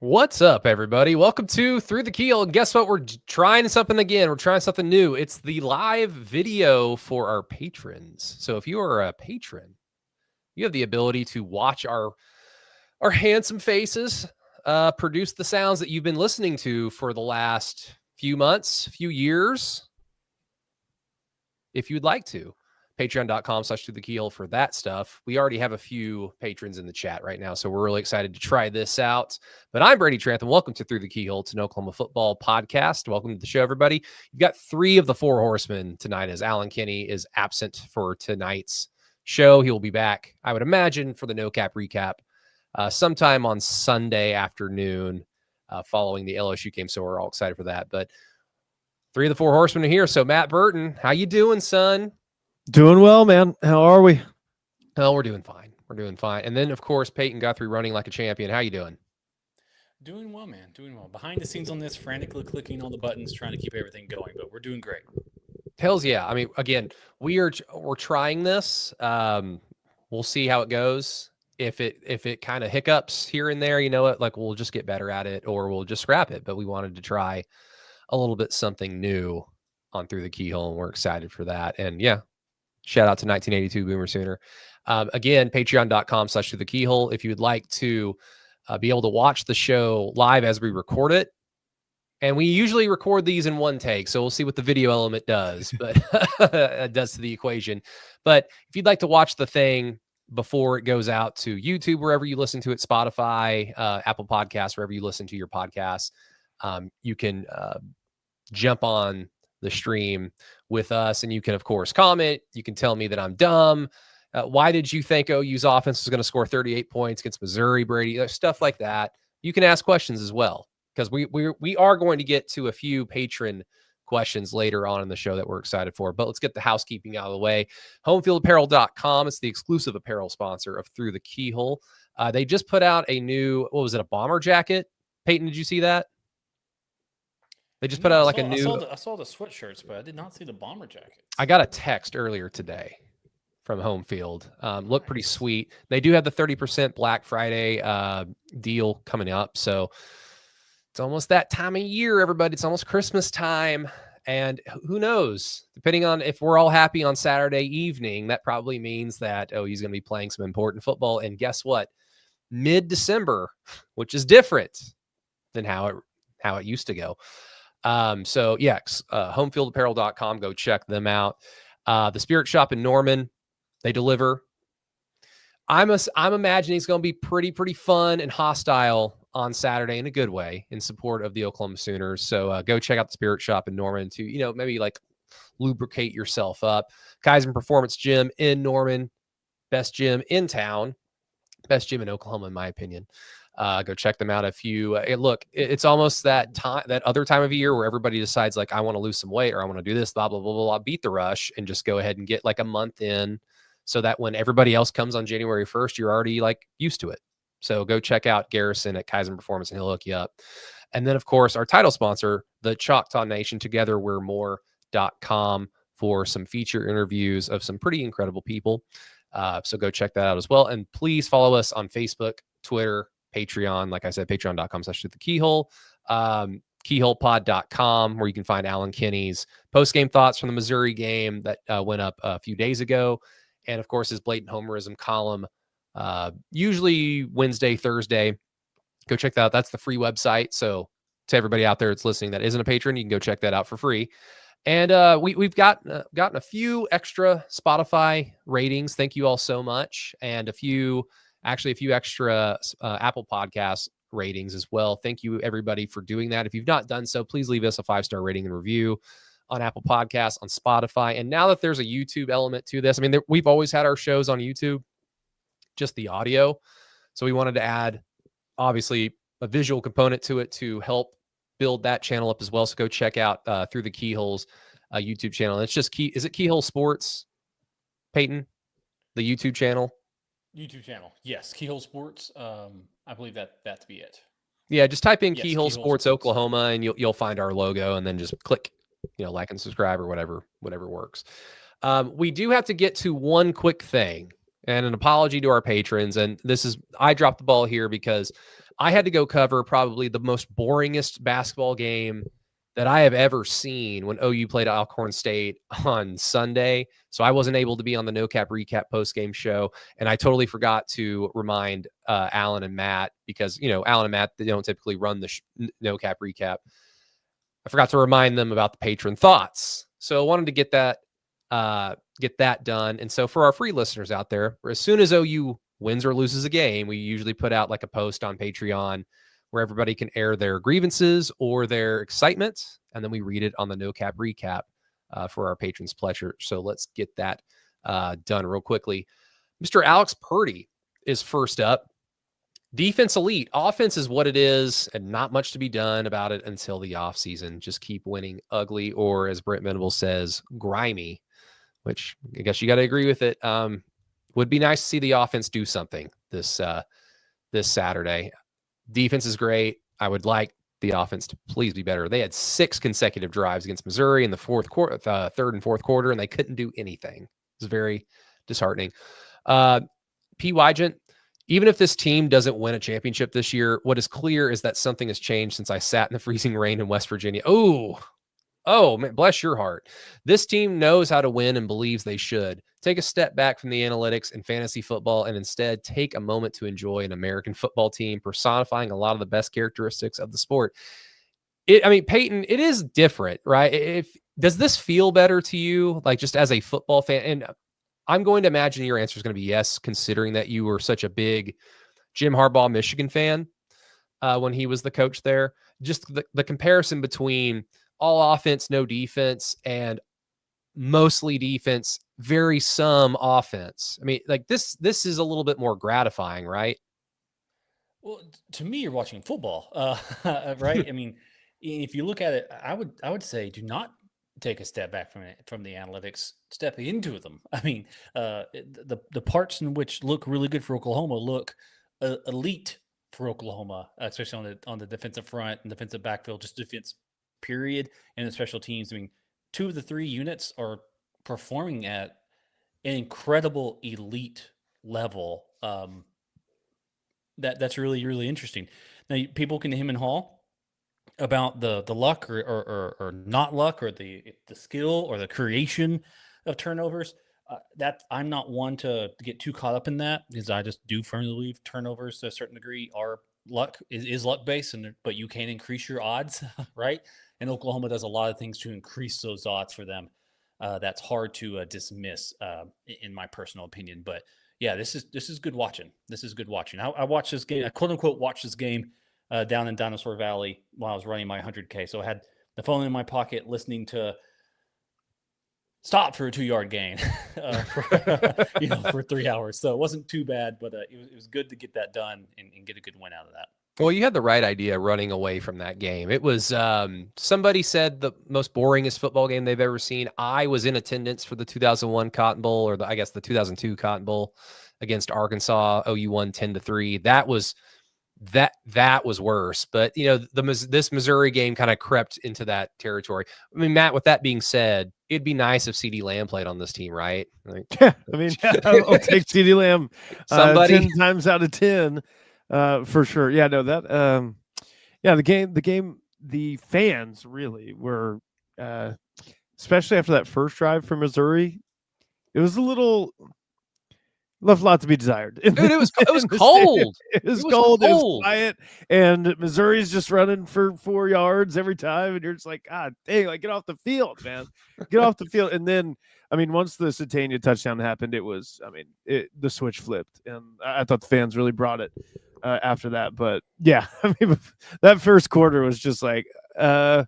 What's up, everybody? Welcome to Through the Keyhole. And guess what? We're trying something again. We're trying something new. It's the live video for our patrons. So if you are a patron, you have the ability to watch our handsome faces produce the sounds that you've been listening to for the last few months, few years, if you'd like to. Patreon.com/throughthekeyhole for that stuff. We already have a few patrons in the chat right now, so we're really excited to try this out. But I'm Brady Trantham. Welcome to Through the Keyhole. It's an Oklahoma football podcast. Welcome to the show, everybody. You've got three of the four horsemen tonight, as Alan Kinney is absent for tonight's show. He will be back, I would imagine, for the No Cap recap sometime on Sunday afternoon following the LSU game. So we're all excited for that. But three of the four horsemen are here. So Matt Burton, how you doing, son? Doing well, man. How are we? Oh, we're doing fine. We're doing fine. And then, of course, Peyton Guthrie running like a champion. How you doing? Doing well, man. Doing well. Behind the scenes on this, frantically clicking all the buttons, trying to keep everything going, but we're doing great. Hells yeah. I mean, again, we're trying this. We'll see how it goes. If it kind of hiccups here and there, you know what? Like we'll just get better at it, or we'll just scrap it. But we wanted to try a little bit something new on Through the Keyhole, and we're excited for that. And yeah. Shout out to 1982 Boomer Sooner. Again, patreon.com/throughthekeyhole. If you would like to be able to watch the show live as we record it. And we usually record these in one take, so we'll see what the video element does, but it does to the equation. But if you'd like to watch the thing before it goes out to YouTube, wherever you listen to it, Spotify, Apple Podcasts, wherever you listen to your podcasts, you can jump on the stream with us, and you can, of course, comment. You can tell me that I'm dumb. Why did you think OU's offense was going to score 38 points against Missouri, Brady? Stuff like that. You can ask questions as well, because we are going to get to a few patron questions later on in the show that we're excited for. But let's get the housekeeping out of the way. Homefieldapparel.com. It's the exclusive apparel sponsor of Through the Keyhole. They just put out a new, what was it, a bomber jacket? Peyton, did you see that? They just put out like a new... I saw the sweatshirts, but I did not see the bomber jackets. I got a text earlier today from Home Field. Looked pretty sweet. They do have the 30% Black Friday deal coming up. So it's almost that time of year, everybody. It's almost Christmas time. And who knows? Depending on if we're all happy on Saturday evening, that probably means that, he's going to be playing some important football. And guess what? Mid-December, which is different than how it used to go. So yeah, homefieldapparel.com, go check them out. The Spirit Shop in Norman, they deliver. I'm imagining it's going to be pretty fun and hostile on Saturday in a good way in support of the Oklahoma Sooners. So go check out the Spirit Shop in Norman to, maybe like lubricate yourself up. Kaizen Performance Gym in Norman, best gym in town, best gym in Oklahoma, in my opinion. Go check them out. If you look, it's almost that other time of year where everybody decides like, I want to lose some weight or I want to do this, blah, blah, blah, blah, blah, beat the rush and just go ahead and get like a month in so that when everybody else comes on January 1st, you're already like used to it. So go check out Garrison at Kaizen Performance and he'll hook you up. And then of course, our title sponsor, the Choctaw Nation, Together We're More.com, for some feature interviews of some pretty incredible people. So go check that out as well. And please follow us on Facebook, Twitter, Patreon. Like I said, patreon.com/throughthekeyhole, keyholepod.com, where you can find Alan Kinney's post-game thoughts from the Missouri game that went up a few days ago. And of course, his blatant homerism column, usually Wednesday, Thursday. Go check that out. That's the free website. So to everybody out there that's listening that isn't a patron, you can go check that out for free. And we've gotten a few extra Spotify ratings. Thank you all so much. And a few extra Apple Podcast ratings as well. Thank you, everybody, for doing that. If you've not done so, please leave us a 5-star rating and review on Apple Podcasts, on Spotify. And now that there's a YouTube element to this, I mean, we've always had our shows on YouTube, just the audio. So we wanted to add, obviously, a visual component to it to help build that channel up as well. So go check out Through the Keyhole's YouTube channel. And it's just is it Keyhole Sports, Peyton? The YouTube channel? YouTube channel. Yes. Keyhole Sports. I believe that's be it. Yeah. Just type in Keyhole Sports Oklahoma and you'll find our logo and then just click, like and subscribe or whatever works. We do have to get to one quick thing and an apology to our patrons. And I dropped the ball here because I had to go cover probably the most boringest basketball game that I have ever seen when OU played Alcorn State on Sunday. So I wasn't able to be on the No Cap Recap post-game show. And I totally forgot to remind Alan and Matt, because, Alan and Matt, they don't typically run the No Cap Recap. I forgot to remind them about the patron thoughts. So I wanted to get that done. And so for our free listeners out there, as soon as OU wins or loses a game, we usually put out like a post on Patreon where everybody can air their grievances or their excitement, and then we read it on the No Cap Recap for our patrons' pleasure. So let's get that done real quickly. Mr. Alex Purdy is first up. Defense elite. Offense is what it is, and not much to be done about it until the offseason. Just keep winning ugly, or as Brent Venable says, grimy, which I guess you got to agree with it. Would be nice to see the offense do something this Saturday. Defense is great. I would like the offense to please be better. They had 6 consecutive drives against Missouri in the third and fourth quarter, and they couldn't do anything. It was very disheartening. P. Wygent, even if this team doesn't win a championship this year, what is clear is that something has changed since I sat in the freezing rain in West Virginia. Oh, man, bless your heart. This team knows how to win and believes they should. Take a step back from the analytics and fantasy football and instead take a moment to enjoy an American football team personifying a lot of the best characteristics of the sport. Peyton, it is different, right? Does this feel better to you, like just as a football fan? And I'm going to imagine your answer is going to be yes, considering that you were such a big Jim Harbaugh Michigan fan when he was the coach there. Just the comparison between all offense, no defense, and mostly defense, very some offense. I mean, like this is a little bit more gratifying, right? Well, to me, you're watching football, right? I mean, if you look at it, I would say do not take a step back from the analytics, step into them. I mean, the parts in which look really good for Oklahoma look elite for Oklahoma, especially on the defensive front and defensive backfield, just defense period, and the special teams. I mean, 2 of the 3 units are performing at an incredible elite level. That's really, really interesting. Now, people can him and haw about the luck or not luck, or the skill or the creation of turnovers. That I'm not one to get too caught up in that, because I just do firmly believe turnovers to a certain degree are luck is luck based, but you can increase your odds, right? And Oklahoma does a lot of things to increase those odds for them. That's hard to dismiss, in my personal opinion. But yeah, this is good watching. This is good watching. I watched this game. I quote unquote watched this game down in Dinosaur Valley while I was running my 100K. So I had the phone in my pocket, listening to stop for a 2-yard gain for 3 hours. So it wasn't too bad, but it was good to get that done and get a good win out of that. Well, you had the right idea running away from that game. It was somebody said the most boringest football game they've ever seen. I was in attendance for the 2001 Cotton Bowl, or I guess the 2002 Cotton Bowl against Arkansas. OU won 10-3. That was worse. But this Missouri game kind of crept into that territory. I mean, Matt, with that being said, it'd be nice if CeeDee Lamb played on this team, right? Yeah, I mean, I'll take CeeDee Lamb 10 times out of 10. For sure. Yeah, no, that, the fans really were, especially after that first drive from Missouri, it was left a lot to be desired. Dude, it was cold. It was cold. It was quiet. And Missouri's just running for 4 yards every time. And you're just like, God dang, like, get off the field, man. Get off the field. And then, I mean, once the Satania touchdown happened, the switch flipped. And I thought the fans really brought it after that. But yeah, I mean, that first quarter was just like, does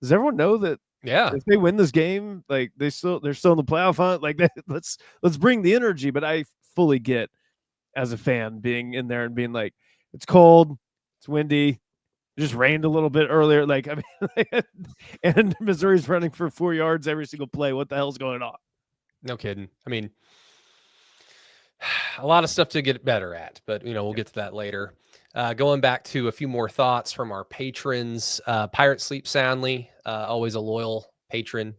everyone know that? Yeah, if they win this game, like they're still in the playoff hunt. Like, let's bring the energy. But I fully get, as a fan, being in there and being like, it's cold, it's windy, it just rained a little bit earlier. Like, I mean, and Missouri's running for 4 yards every single play. What the hell's going on? No kidding. I mean, a lot of stuff to get better at, but we'll get to that later. Going back to a few more thoughts from our patrons. Pirate Sleep Soundly, always a loyal patron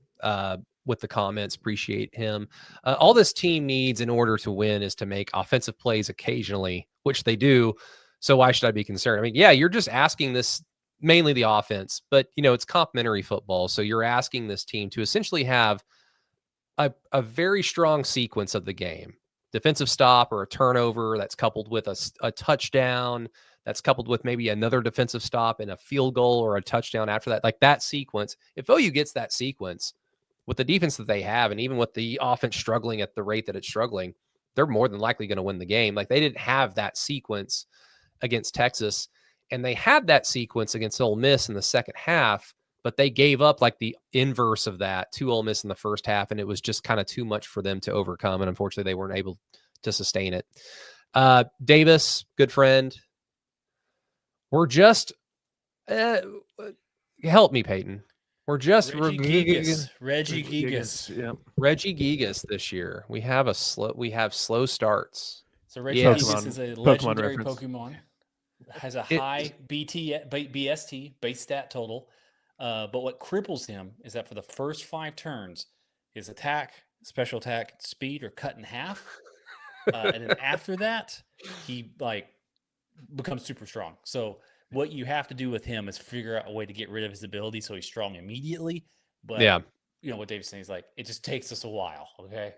with the comments. Appreciate him. All this team needs in order to win is to make offensive plays occasionally, which they do. So why should I be concerned? I mean, yeah, you're just asking this, mainly the offense, but it's complementary football. So you're asking this team to essentially have a very strong sequence of the game. Defensive stop or a turnover that's coupled with a touchdown, that's coupled with maybe another defensive stop and a field goal or a touchdown after that. Like that sequence, if OU gets that sequence with the defense that they have, and even with the offense struggling at the rate that it's struggling, they're more than likely going to win the game. Like they didn't have that sequence against Texas, and they had that sequence against Ole Miss in the second half, but they gave up like the inverse of that to Ole Miss in the first half, and it was just kind of too much for them to overcome, and unfortunately they weren't able to sustain it. Davis, good friend. We're just help me, Peyton. We're just Reggie Gigas. Yeah. Reggie Gigas this year. We have slow starts. So Reggie Gigas is a legendary Pokemon. Has a high BST, base stat total. But what cripples him is that for the first 5 turns, his attack, special attack, speed are cut in half. And then after that, he becomes super strong. So what you have to do with him is figure out a way to get rid of his ability so he's strong immediately. But yeah, what Dave's saying is it just takes us a while. Okay,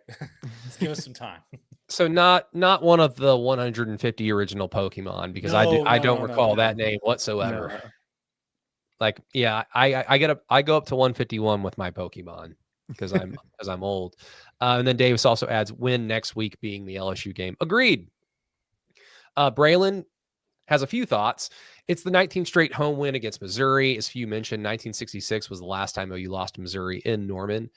just give us some time. So not one of the 150 original Pokemon, because I don't recall that name whatsoever. No. Like, yeah, I go up to 151 with my Pokemon because I'm old. And then Davis also adds win next week being the LSU game. Agreed. Braylon has a few thoughts. It's the 19th straight home win against Missouri. As Few mentioned, 1966 was the last time OU lost to Missouri in Norman.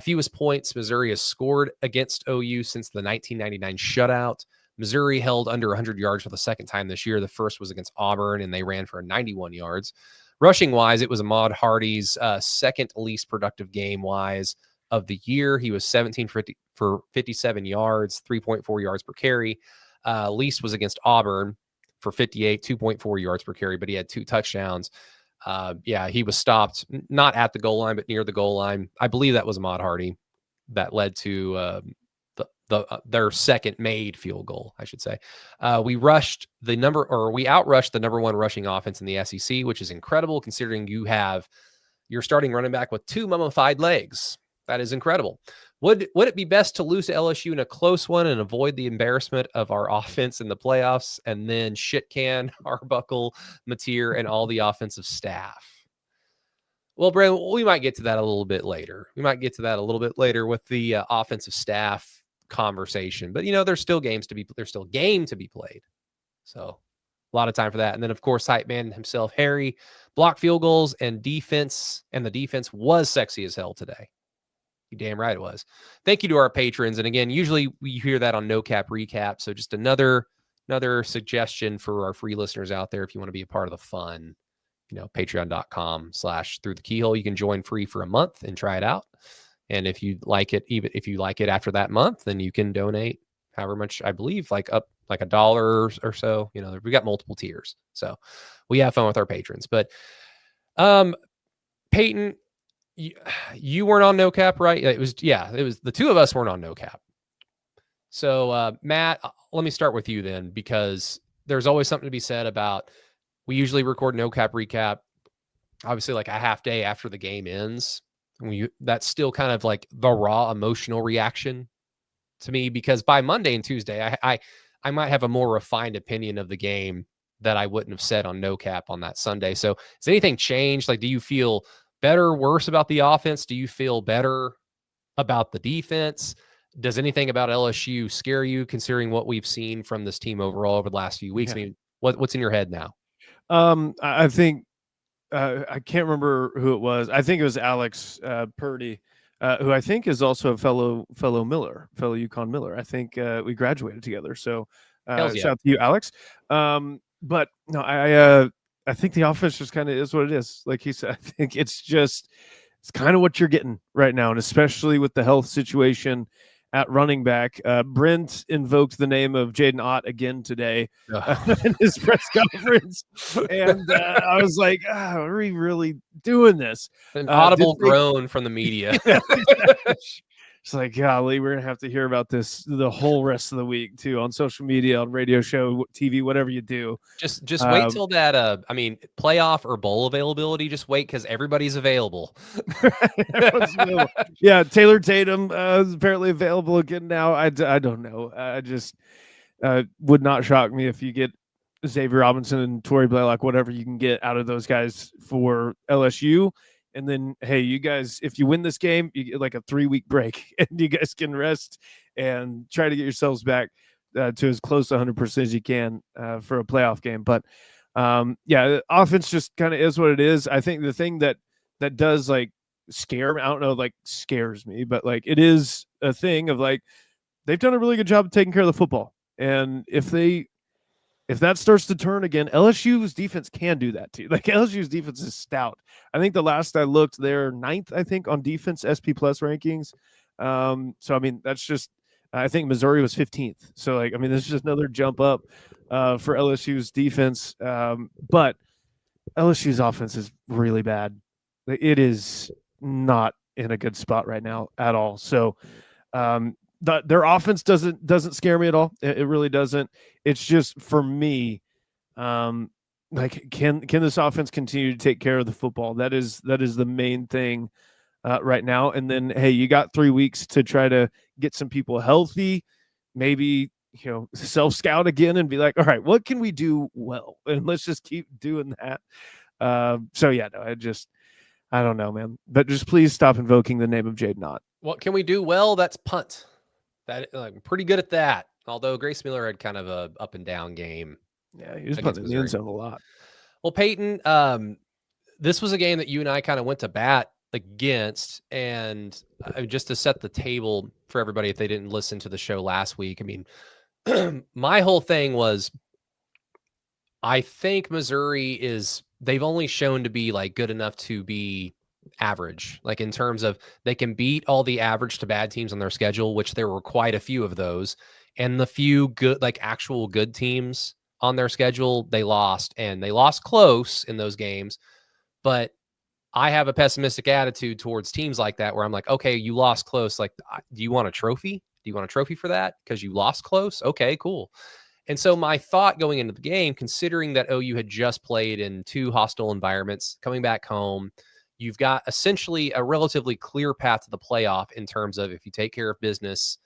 Fewest points Missouri has scored against OU since the 1999 shutout. Missouri held under 100 yards for the second time this year. The first was against Auburn, and they ran for 91 yards. Rushing-wise, it was Ahmad Hardy's second least productive game-wise of the year. He was 17 for 57 yards, 3.4 yards per carry. Least was against Auburn for 58, 2.4 yards per carry, but he had 2 touchdowns. He was stopped, not at the goal line, but near the goal line. I believe that was Ahmad Hardy that led to their second made field goal, I should say. We outrushed the number 1 rushing offense in the SEC, which is incredible considering you have your starting running back with 2 mummified legs. That is incredible. Would it be best to lose to LSU in a close one and avoid the embarrassment of our offense in the playoffs and then shit can Arbuckle, Mateer, and all the offensive staff? Well, Brandon, we might get to that a little bit later. With the offensive staff conversation. But there's still game to be played. So a lot of time for that. And then of course, hype man himself, Harry, blocked field goals and defense, and the defense was sexy as hell today. You damn right it was. Thank you to our patrons. And again, usually we hear that on No Cap Recap. So just another suggestion for our free listeners out there. If you want to be a part of the fun, patreon.com/throughthekeyhole. You can join free for a month and try it out. And if you like it, even if you like it after that month, then you can donate however much, I believe, up $1 or so. We got multiple tiers. So we have fun with our patrons. But Peyton, you weren't on No Cap, right? It was the two of us weren't on No Cap. So Matt, let me start with you then, because there's always something to be said about, we usually record No Cap Recap, obviously a half day after the game ends. That's still kind of like the raw emotional reaction to me, because by Monday and Tuesday, I might have a more refined opinion of the game that I wouldn't have said on No Cap on that Sunday. So has anything changed? Do you feel better, worse about the offense? Do you feel better about the defense? Does anything about LSU scare you, considering what we've seen from this team overall over the last few weeks? Yeah. I mean, what's in your head now? I think I can't remember who it was. I think it was Alex Purdy, who I think is also a fellow UConn Miller. I think we graduated together. So shout out to you, Alex. But no, I think the offense just kind of is what it is. Like he said, I think it's kind of what you're getting right now, and especially with the health situation at running back. Brent invoked the name of Jaden Ott again today in his press conference. And I was like, are we really doing this? An audible groan from the media. It's like, golly, we're gonna have to hear about this the whole rest of the week too, on social media, on radio show, TV, whatever you do. Just wait till that. I mean, playoff or bowl availability. Just wait because everybody's available. Everyone's available. Yeah, Taylor Tatum is apparently available again now. I don't know. I just would not shock me if you get Xavier Robinson and Torrey Blaylock, whatever you can get out of those guys for LSU. And then, hey, you guys, if you win this game, you get like a 3-week break, and you guys can rest and try to get yourselves back to as close to 100% as you can for a playoff game. But yeah, the offense just kind of is what it is. I think the thing that does like scare me, I don't know, like scares me, but like it is a thing of like they've done a really good job of taking care of the football. And if that starts to turn again, LSU's defense can do that too. Like LSU's defense is stout. I think the last I looked, they're 9th, I think, on defense SP Plus rankings. So I mean, that's just, I think Missouri was 15th. So like, I mean, this is just another jump up for LSU's defense. But LSU's offense is really bad. It is not in a good spot right now at all. So their offense doesn't scare me at all. It really doesn't. It's just for me, like can this offense continue to take care of the football? That is the main thing right now. And then hey, you got 3 weeks to try to get some people healthy, maybe self scout again and be like, all right, what can we do well? And let's just keep doing that. So yeah, no, I don't know, man. But just please stop invoking the name of Jade Knott. What can we do well? That's punt. That I'm pretty good at that. Although Grace Miller had kind of a up and down game. Yeah, he was punting in the end zone a lot. Well, Peyton, this was a game that you and I kind of went to bat against, and just to set the table for everybody, if they didn't listen to the show last week, I mean, my whole thing was, I think Missouri they've only shown to be like good enough to be average, like in terms of they can beat all the average to bad teams on their schedule, which there were quite a few of those, and the few good, like actual good teams on their schedule, they lost, and they lost close in those games. But I have a pessimistic attitude towards teams like that, where I'm like, okay, you lost close. Like, do you want a trophy? Do you want a trophy for that? Because you lost close? Okay, cool. And so my thought going into the game, considering that OU had just played in 2 hostile environments, coming back home, you've got essentially a relatively clear path to the playoff in terms of if you take care of business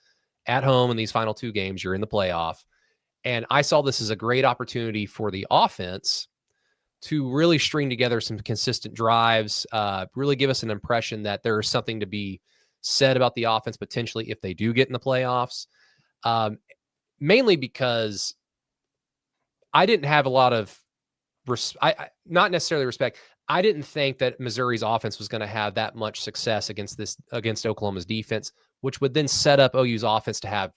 at home in these final 2 games, you're in the playoff. And I saw this as a great opportunity for the offense to really string together some consistent drives, really give us an impression that there's something to be said about the offense potentially if they do get in the playoffs. Mainly because I didn't have a lot of not necessarily respect. I didn't think that Missouri's offense was going to have that much success against Oklahoma's defense, which would then set up OU's offense to have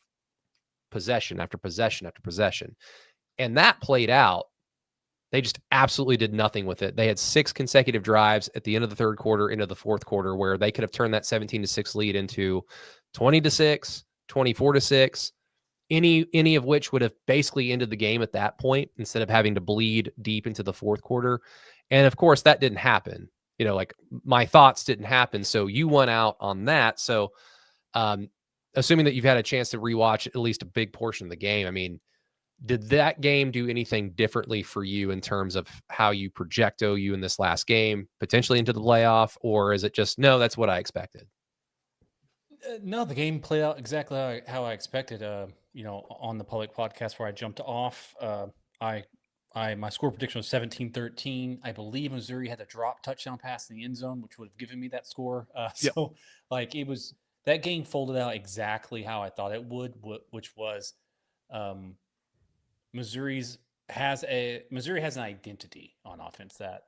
possession after possession after possession. And that played out. They just absolutely did nothing with it. They had 6 consecutive drives at the end of the 3rd quarter into the 4th quarter where they could have turned that 17-6 lead into 20-6, 24-6, any of which would have basically ended the game at that point instead of having to bleed deep into the 4th quarter. And of course that didn't happen. Like my thoughts didn't happen. So you won out on that. So assuming that you've had a chance to rewatch at least a big portion of the game, I mean, did that game do anything differently for you in terms of how you project OU in this last game, potentially into the playoff, or is it just, no, that's what I expected? No, the game played out exactly how I expected. On the public podcast where I jumped off, my score prediction was 17-13. I believe Missouri had a drop touchdown pass in the end zone, which would have given me that score. So like that game folded out exactly how I thought it would, which was Missouri has an identity on offense that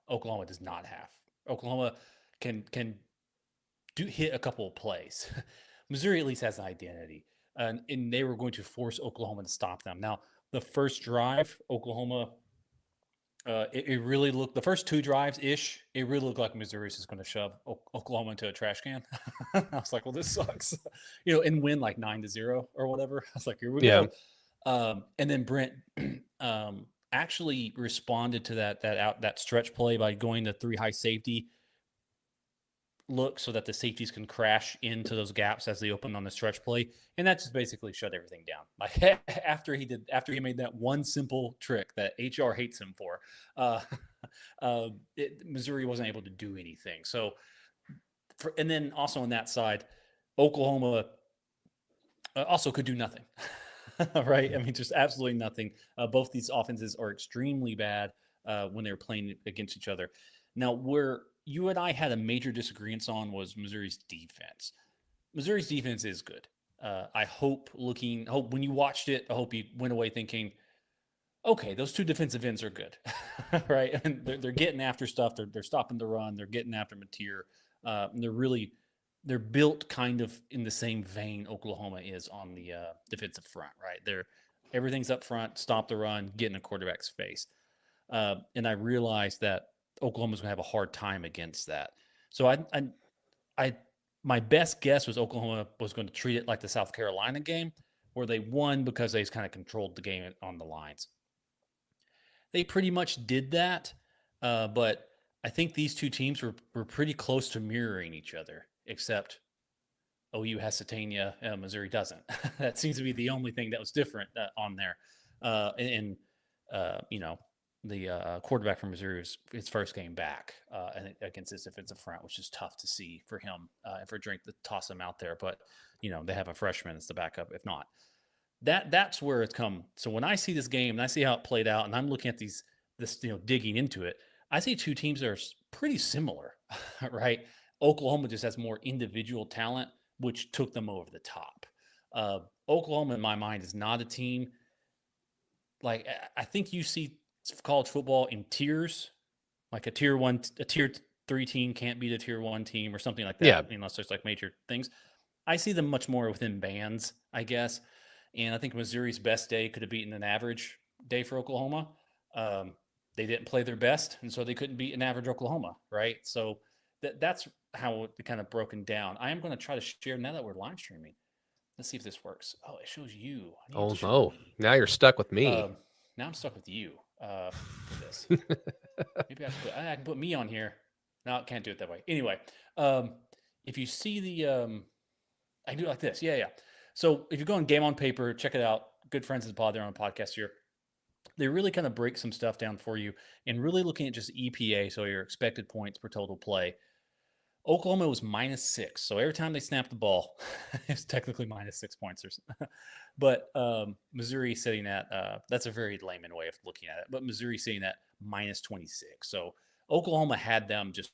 Oklahoma does not have. Oklahoma can hit a couple of plays. Missouri at least has an identity, and they were going to force Oklahoma to stop them. Now, the first drive, Oklahoma, it really looked, the first 2 drives ish, it really looked like Missouri is going to shove Oklahoma into a trash can. I was like, well, this sucks, and win like 9-0 or whatever. I was like, here we go. And then Brent actually responded to that stretch play by going to 3 high safety. look so that the safeties can crash into those gaps as they open on the stretch play, and that just basically shut everything down. Like after he made that one simple trick that HR hates him for, Missouri wasn't able to do anything. So, and then also on that side, Oklahoma also could do nothing. Right? I mean, just absolutely nothing. Both these offenses are extremely bad when they're playing against each other. Now, where you and I had a major disagreement on was Missouri's defense. Missouri's defense is good. I hope when you watched it, I hope you went away thinking, okay, those two defensive ends are good, right? And they're getting after stuff. They're stopping the run. They're getting after Mateer. They're built kind of in the same vein Oklahoma is on the defensive front, right? Everything's up front, stop the run, get in a quarterback's face. And I realized that Oklahoma's going to have a hard time against that. So my best guess was Oklahoma was going to treat it like the South Carolina game, where they won because they kind of controlled the game on the lines. They pretty much did that, but I think these two teams were pretty close to mirroring each other, except OU has Satania and Missouri doesn't. That seems to be the only thing that was different on there. The quarterback from Missouri was his first game back against this defensive front, which is tough to see for him and for Drink to toss him out there. But, they have a freshman as the backup, if not. That's where it's come. So when I see this game and I see how it played out and I'm looking at this digging into it, I see two teams that are pretty similar, right? Oklahoma just has more individual talent, which took them over the top. Oklahoma, in my mind, is not a team. Like, I think you see college football in tiers, like a tier 3 team can't beat a tier 1 team or something like that, unless there's like major things. I see them much more within bands, I guess. And I think Missouri's best day could have beaten an average day for Oklahoma. They didn't play their best, and so they couldn't beat an average Oklahoma, right? So that's how it kind of broken down. I am going to try to share now that we're live streaming. Let's see if this works. Oh, it shows you. Oh, no. Now you're stuck with me. Now I'm stuck with you for this. Maybe I can put me on here. No, I can't do it that way. Anyway, if you see I can do it like this. Yeah. So if you go on Game on Paper, check it out. Good friends of the pod, they're on a podcast here. They really kind of break some stuff down for you and really looking at just EPA, so your expected points per total play. Oklahoma was -6. So every time they snapped the ball, it's technically -6 points. But Missouri sitting at, that's a very layman way of looking at it, but Missouri sitting at -26. So Oklahoma had them just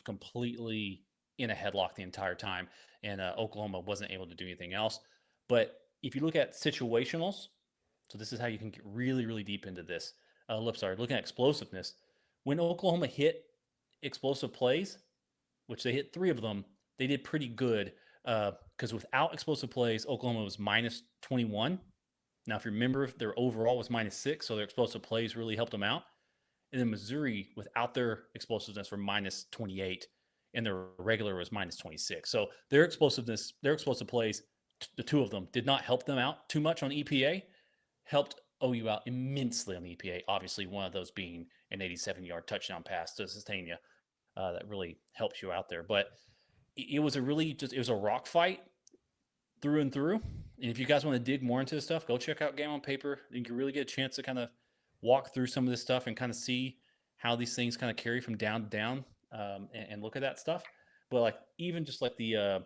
completely in a headlock the entire time, and Oklahoma wasn't able to do anything else. But if you look at situationals, so this is how you can get really, really deep into this. Looking at explosiveness, when Oklahoma hit explosive plays, which they hit 3 of them, they did pretty good because without explosive plays, Oklahoma was -21. Now, if you remember, their overall was -6, so their explosive plays really helped them out. And then Missouri, without their explosiveness, were -28, and their regular was -26. So their explosive plays, the 2 of them, did not help them out too much on EPA, helped OU out immensely on the EPA, obviously one of those being an 87-yard touchdown pass to Satania. That really helps you out there. But it was it was a rock fight through and through. And if you guys want to dig more into this stuff, go check out Game on Paper. You can really get a chance to kind of walk through some of this stuff and kind of see how these things kind of carry from down to down and look at that stuff. But like even just like the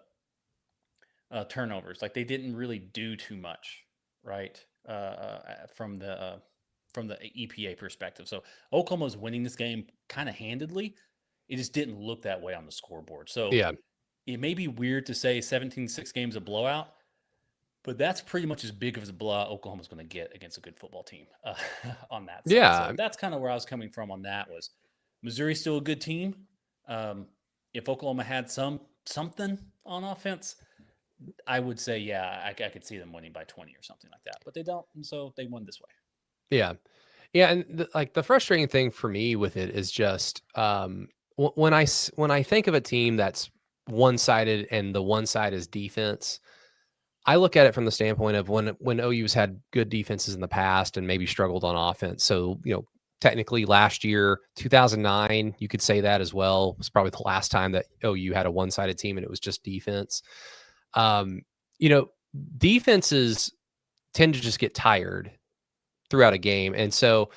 turnovers, like they didn't really do too much, right? From the EPA perspective. So Oklahoma's winning this game kind of handedly. It just didn't look that way on the scoreboard. So it may be weird to say 17-6 games a blowout, but that's pretty much as big of a blowout Oklahoma's going to get against a good football team on that side. Yeah. So that's kind of where I was coming from on that. Was Missouri's still a good team. If Oklahoma had something on offense, I would say, yeah, I could see them winning by 20 or something like that, but they don't. And so they won this way. Yeah. Yeah. And the frustrating thing for me with it is just, when I think of a team that's one-sided and the one side is defense, I look at it from the standpoint of when OU's had good defenses in the past and maybe struggled on offense. So, technically last year. 2009, you could say that as well. It was probably the last time that OU had a one-sided team and it was just defense. You know, defenses tend to just get tired throughout a game. And so,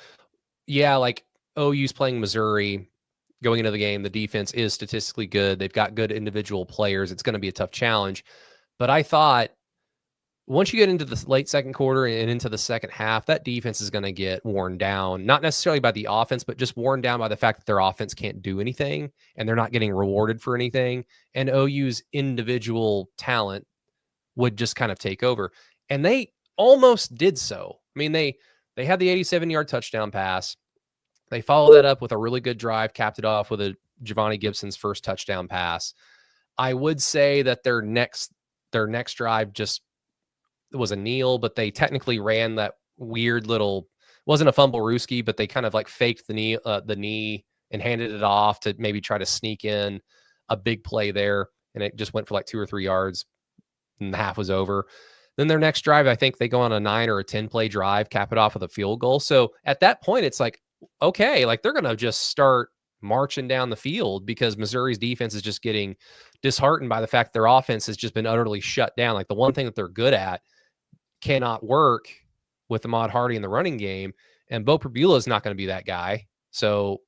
yeah, like OU's playing Missouri going into the game. The defense is statistically good. They've got good individual players. It's going to be a tough challenge. But I thought once you get into the late second quarter and into the second half, that defense is going to get worn down, not necessarily by the offense, but just worn down by the fact that their offense can't do anything and they're not getting rewarded for anything. And OU's individual talent would just kind of take over. And they almost did so. I mean, they had the 87-yard touchdown pass. They followed that up with a really good drive, capped it off with a Giovanni Gibson's first touchdown pass. I would say that their next drive just was a kneel, but they technically ran that weird little, wasn't a fumble Ruski, but they kind of like faked the knee and handed it off to maybe try to sneak in a big play there. And it just went for like 2 or 3 yards and the half was over. Then their next drive, I think they go on a 9 or a 10 play drive, cap it off with a field goal. So at that point, it's like, okay, like they're going to just start marching down the field because Missouri's defense is just getting disheartened by the fact their offense has just been utterly shut down. Like the one thing that they're good at cannot work with Ahmad Hardy in the running game. And Bo Prabula is not going to be that guy. So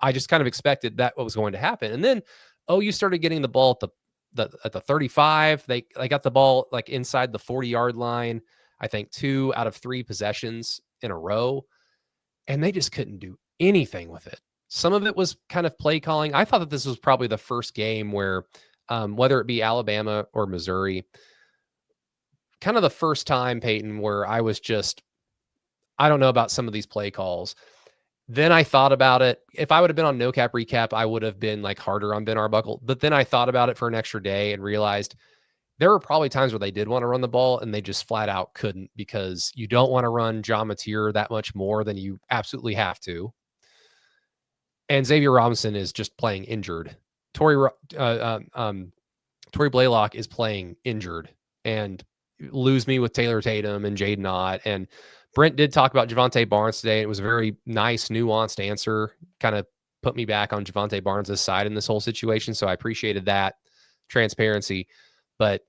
I just kind of expected that what was going to happen. And then OU started getting the ball at the 35. They got the ball like inside the 40-yard line, I think 2 out of 3 possessions in a row. And they just couldn't do anything with it. Some of it was kind of play calling. I thought that this was probably the first game where, whether it be Alabama or Missouri, kind of the first time, Peyton, where I was just, I don't know about some of these play calls. Then I thought about it. If I would have been on No Cap Recap, I would have been like harder on Ben Arbuckle. But then I thought about it for an extra day and realized there were probably times where they did want to run the ball and they just flat out couldn't, because you don't want to run John Mateer that much more than you absolutely have to. And Xavier Robinson is just playing injured. Tory Blaylock is playing injured, and lose me with Taylor Tatum and Jaden Ott. And Brent did talk about Javonte Barnes today. It was a very nice, nuanced answer, kind of put me back on Javonte Barnes' side in this whole situation. So I appreciated that transparency. But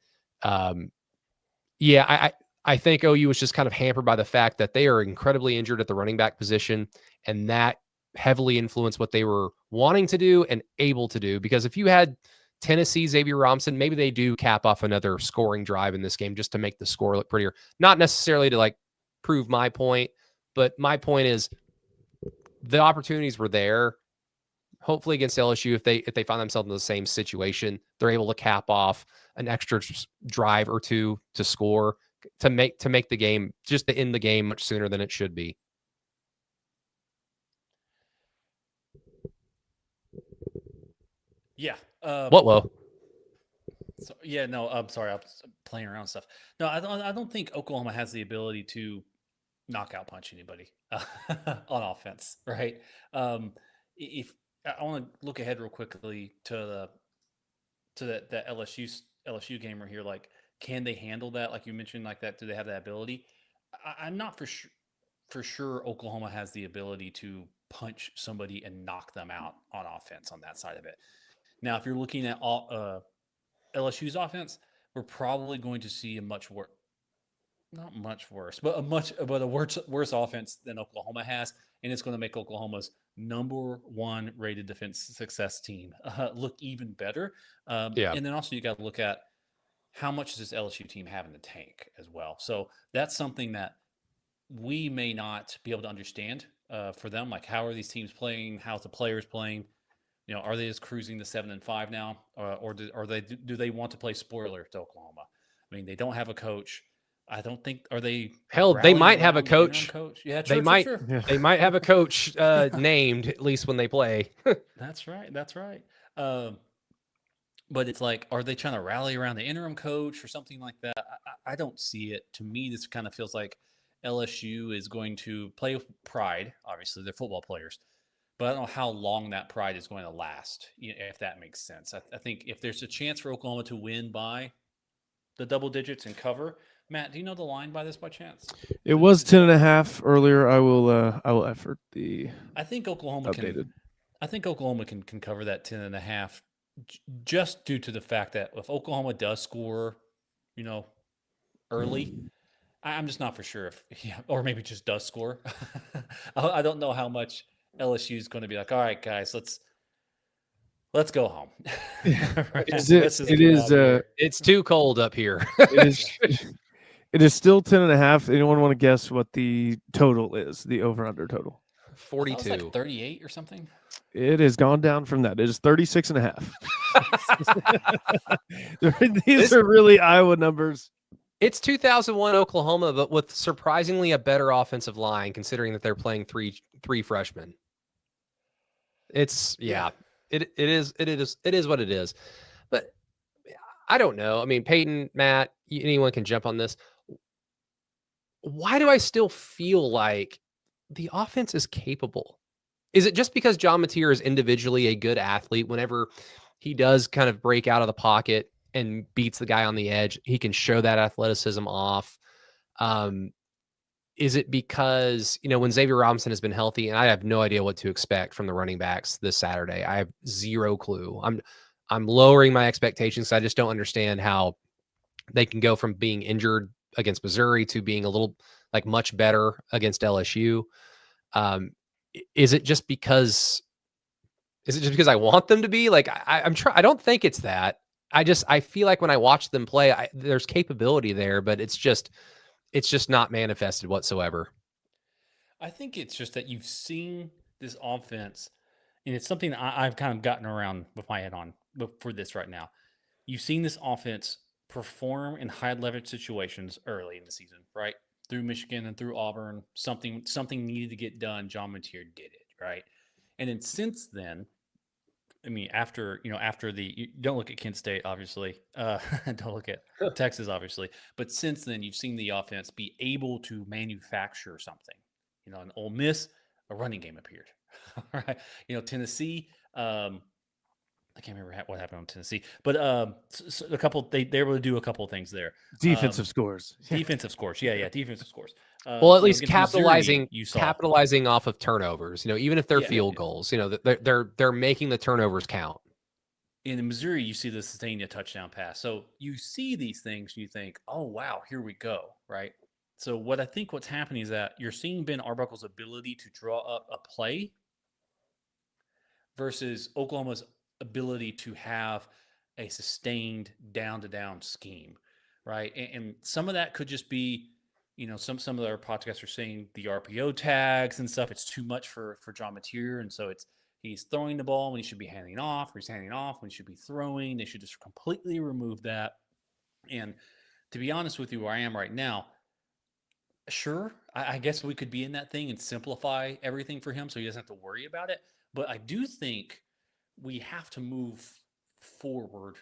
yeah, I think OU was just kind of hampered by the fact that they are incredibly injured at the running back position, and that heavily influenced what they were wanting to do and able to do. Because if you had Tennessee, Xavier Robinson, maybe they do cap off another scoring drive in this game just to make the score look prettier. Not necessarily to like prove my point, but my point is the opportunities were there. Hopefully against LSU, if they find themselves in the same situation, they're able to cap off an extra drive or two to score to make the game, just to end the game much sooner than it should be. Yeah. Whoa. So, yeah, no, I'm sorry. I was playing around with stuff. No, I don't think Oklahoma has the ability to knockout punch anybody on offense, right? If I want to look ahead real quickly to that LSU game right here, like, can they handle that? Like you mentioned, like that, do they have that ability? I'm not for sure Oklahoma has the ability to punch somebody and knock them out on offense on that side of it. Now, if you're looking at LSU's offense, we're probably going to see a much worse, not much worse, but a worse offense than Oklahoma has, and it's going to make Oklahoma's #1 rated defense success team look even better. Yeah. And then also you got to look at how much does this LSU team have in the tank as well. So that's something that we may not be able to understand for them. Like, how are these teams playing? How's the players playing? You know, are they just cruising to 7-5 now, or do they want to play spoiler to Oklahoma? I mean, they don't have a coach. I don't think, are they? Hell, they might have a around the coach. coach. Yeah, They true. might have a coach named, at least when they play. That's right. But it's like, are they trying to rally around the interim coach or something like that? I don't see it. To me, this kind of feels like LSU is going to play with pride. Obviously, they're football players. But I don't know how long that pride is going to last, if that makes sense. I think if there's a chance for Oklahoma to win by the double digits and cover, Matt, do you know the line by chance? It was 10.5 earlier. I will effort the I think Oklahoma updated. can cover that 10.5 just due to the fact that if Oklahoma does score, early, I'm just not for sure if, or maybe just does score. I don't know how much LSU is going to be like, all right, guys, let's go home. It Let's is. just It get is. out of here. It's too cold up here. It is. It is still 10.5. Anyone want to guess what the total is? The over/under total. I thought it 42. was like 38 or something. It has gone down from that. It is 36.5. These are really Iowa numbers. It's 2001 Oklahoma, but with surprisingly a better offensive line, considering that they're playing three freshmen. It's it is what it is. But I don't know. I mean, Peyton, Matt, anyone can jump on this. Why do I still feel like the offense is capable? Is it just because John Mateer is individually a good athlete? Whenever he does kind of break out of the pocket and beats the guy on the edge, he can show that athleticism off. Is it because, when Xavier Robinson has been healthy, and I have no idea what to expect from the running backs this Saturday. I have zero clue. I'm lowering my expectations. I just don't understand how they can go from being injured against Missouri to being much better against LSU. Is it just because I want them to be like, I don't think it's that. I feel like when I watch them play, there's capability there, but it's just not manifested whatsoever. I think it's just that you've seen this offense, and it's something I've kind of gotten around with my head on for this right now. You've seen this offense perform in high leverage situations early in the season, right? Through Michigan and through Auburn, something needed to get done. John Mateer did it, right? And then since then, I mean, after you don't look at Kent State, obviously, don't look at Texas, obviously, but since then you've seen the offense be able to manufacture something. In Ole Miss, a running game appeared. All right, Tennessee. I can't remember what happened on Tennessee, but a couple they were able to do a couple of things there. Defensive scores. Defensive scores, defensive scores. Well, at least against Missouri, capitalizing off of turnovers. Even if they're Yeah. field goals, they're making the turnovers count. In Missouri, you see the Sustainia touchdown pass. So you see these things, and you think, "Oh wow, here we go!" Right. So what's happening is that you're seeing Ben Arbuckle's ability to draw up a play versus Oklahoma's ability to have a sustained down-to-down scheme, right? And some of that could just be, some of our podcasts are saying the RPO tags and stuff. It's too much for John Mateer, and so he's throwing the ball when he should be handing off, or he's handing off when he should be throwing. They should just completely remove that. And to be honest with you, where I am right now, sure, I guess we could be in that thing and simplify everything for him so he doesn't have to worry about it. But I do think we have to move forward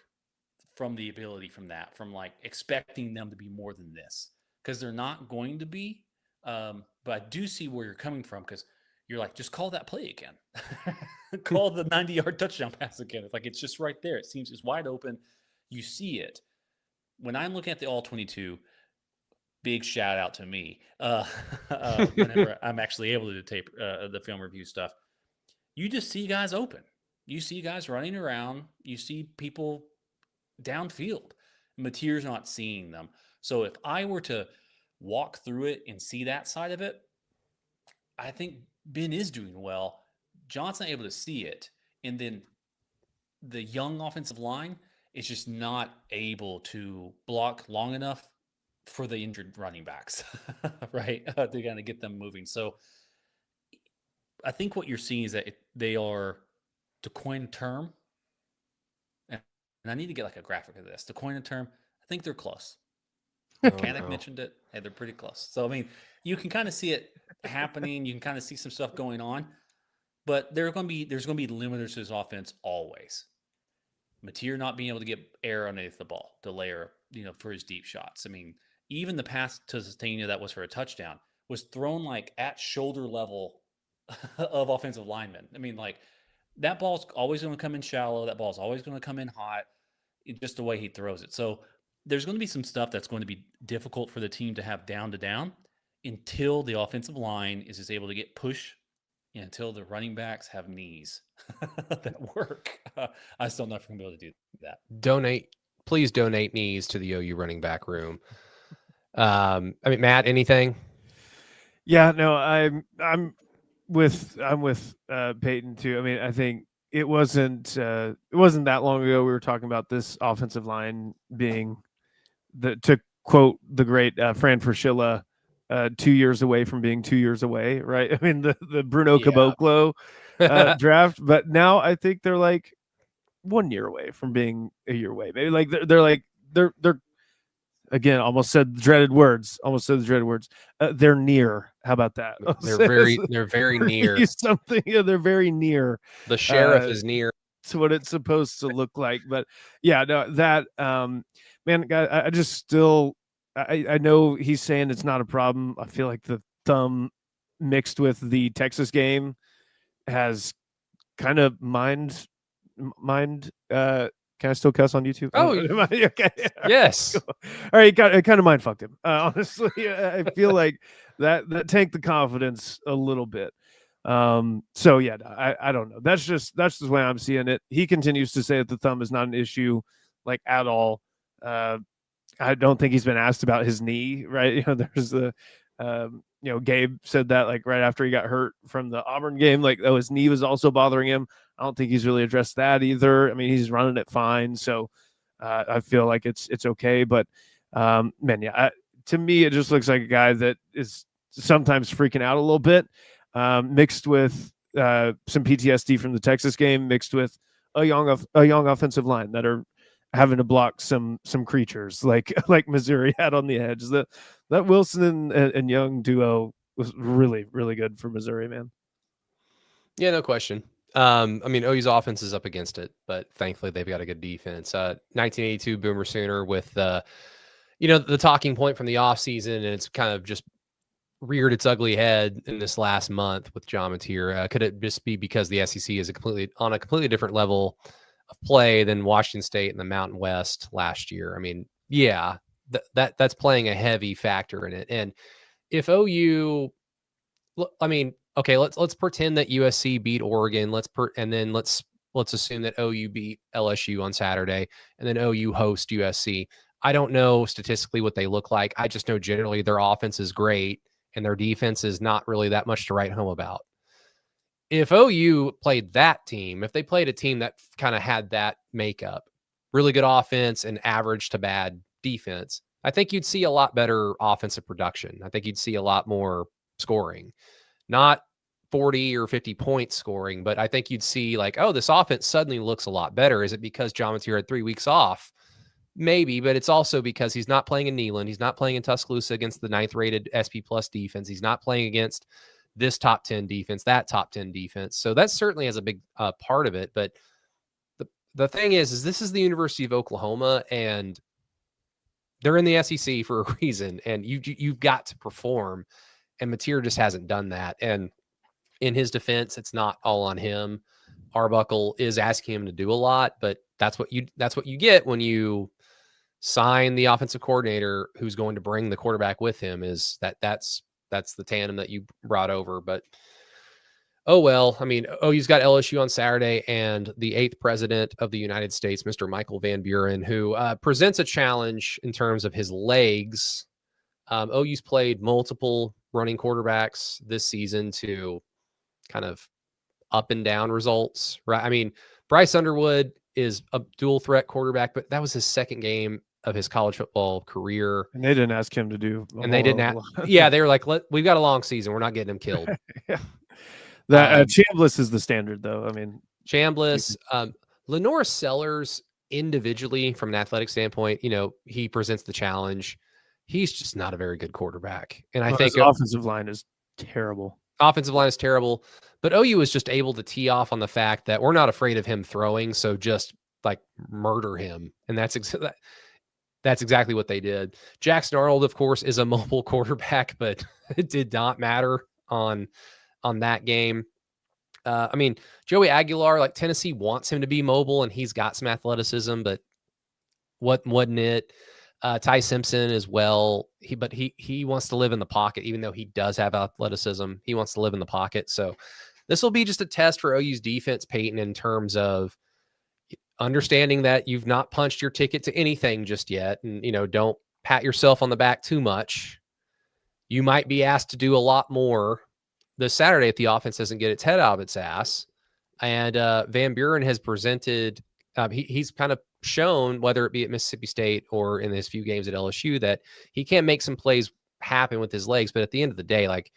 from the ability from like expecting them to be more than this, because they're not going to be. But I do see where you're coming from, because you're like, just call that play again. Call the 90-yard touchdown pass again. It's like, it's just right there. It seems it's wide open. You see it. When I'm looking at the all 22, big shout out to me. Whenever I'm actually able to tape the film review stuff, you just see guys open. You see guys running around. You see people downfield. Mateer's not seeing them. So if I were to walk through it and see that side of it, I think Ben is doing well. John's not able to see it. And then the young offensive line is just not able to block long enough for the injured running backs, right? To kind of get them moving. So I think what you're seeing is that they are, to coin a term, and I need to get like a graphic of this, to coin a term, I think they're close. Kanak mentioned it. Hey, they're pretty close. So, I mean, you can kind of see it happening. You can kind of see some stuff going on, but there's going to be limiters to his offense always. Mateer not being able to get air underneath the ball to layer, for his deep shots. I mean, even the pass to Sustainia that was for a touchdown was thrown like at shoulder level of offensive linemen. I mean, like, that ball's always going to come in shallow. That ball's always going to come in hot. It's just the way he throws it. So there's going to be some stuff that's going to be difficult for the team to have down to down until the offensive line is able to get push, and until the running backs have knees that work. I still not going to be able to do that. Please donate knees to the OU running back room. I mean, Matt, anything? Yeah, no, I'm with Peyton too. I mean, I think it wasn't that long ago we were talking about this offensive line being to quote the great Fran Fraschilla, 2 years away from being 2 years away, right? I mean, the Bruno Caboclo draft, but now I think they're like 1 year away from being a year away. Maybe like they're again, almost said the dreaded words. They're near. How about that? They're very near something. Yeah, they're very near. The sheriff is near to what it's supposed to look like. But yeah, no, that man, I just still, I know he's saying it's not a problem. I feel like the thumb mixed with the Texas game has kind of mind. Can I still cuss on YouTube? Oh, okay. Yes. All right, it kind of mind fucked him. Honestly, I feel like that tanked the confidence a little bit. So yeah, I don't know. That's just the way I'm seeing it. He continues to say that the thumb is not an issue, like at all. I don't think he's been asked about his knee, right? You know, there's the, Gabe said that like right after he got hurt from the Auburn game, like his knee was also bothering him. I don't think he's really addressed that either. I mean, he's running it fine, so I feel like it's okay. But man, yeah, to me, it just looks like a guy that is sometimes freaking out a little bit, mixed with some PTSD from the Texas game, mixed with a young offensive line that are having to block some creatures like Missouri had on the edge. That Wilson and Young duo was really, really good for Missouri, man. Yeah, no question. I mean, OU's offense is up against it, but thankfully they've got a good defense. 1982 Boomer Sooner with the talking point from the offseason, and it's kind of just reared its ugly head in this last month with John Mateer. Could it just be because the SEC is on a completely different level of play than Washington State and the Mountain West last year? I mean, yeah, that's playing a heavy factor in it. And if OU, I mean, okay, let's pretend that USC beat Oregon. Let's assume that OU beat LSU on Saturday, and then OU host USC. I don't know statistically what they look like. I just know generally their offense is great and their defense is not really that much to write home about. If OU played that team, if they played a team that kind of had that makeup, really good offense and average to bad defense, I think you'd see a lot better offensive production. I think you'd see a lot more scoring. Not 40 or 50 points scoring, but I think you'd see like, oh, this offense suddenly looks a lot better. Is it because John Mateer had 3 weeks off? Maybe, but it's also because he's not playing in Neyland. He's not playing in Tuscaloosa against the 9th rated SP plus defense. He's not playing against this top 10 defense, that top 10 defense. So that certainly has a big part of it. But the thing is this is the University of Oklahoma, and they're in the SEC for a reason, and you've got to perform. And Mateer just hasn't done that. And in his defense, it's not all on him. Arbuckle is asking him to do a lot, but that's what you get when you sign the offensive coordinator who's going to bring the quarterback with him. Is that's the tandem that you brought over. But oh well, I mean, OU's got LSU on Saturday, and the 8th president of the United States, Mr. Michael Van Buren, who presents a challenge in terms of his legs. OU's played multiple running quarterbacks this season to kind of up and down results, right? I mean, Bryce Underwood is a dual threat quarterback, but that was his second game of his college football career. And they didn't ask him to do. And they didn't. Yeah, they were like, we've got a long season. We're not getting him killed. Yeah. That Chambliss is the standard, though. I mean, Chambliss, Lenore Sellers individually, from an athletic standpoint, he presents the challenge. He's just not a very good quarterback. And I think his offensive line is terrible. Offensive line is terrible, but OU is just able to tee off on the fact that we're not afraid of him throwing, so just like murder him. And that's exactly what they did. Jackson Arnold, of course, is a mobile quarterback, but it did not matter on that game. I mean, Joey Aguilar, like Tennessee wants him to be mobile, and he's got some athleticism, but wasn't it? Ty Simpson as well. He wants to live in the pocket, even though he does have athleticism. He wants to live in the pocket. So this will be just a test for OU's defense, Peyton, in terms of understanding that you've not punched your ticket to anything just yet. And, don't pat yourself on the back too much. You might be asked to do a lot more this Saturday if the offense doesn't get its head out of its ass. And Van Buren has presented, he's kind of shown, whether it be at Mississippi State or in his few games at LSU, that he can make some plays happen with his legs. But at the end of the day, like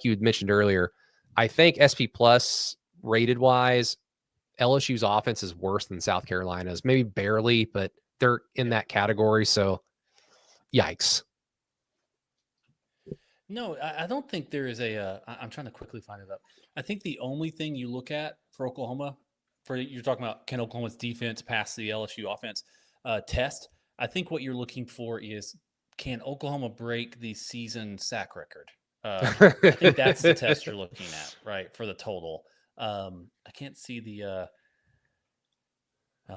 you had mentioned earlier, I think SP Plus rated wise, LSU's offense is worse than South Carolina's, maybe barely, but they're in that category. So yikes. No, I don't think there is I'm trying to quickly find it up. I think the only thing you look at for Oklahoma, you're talking about can Oklahoma's defense pass the LSU offense test. I think what you're looking for is, can Oklahoma break the season sack record? I think that's the test you're looking at, right, for the total. I can't see the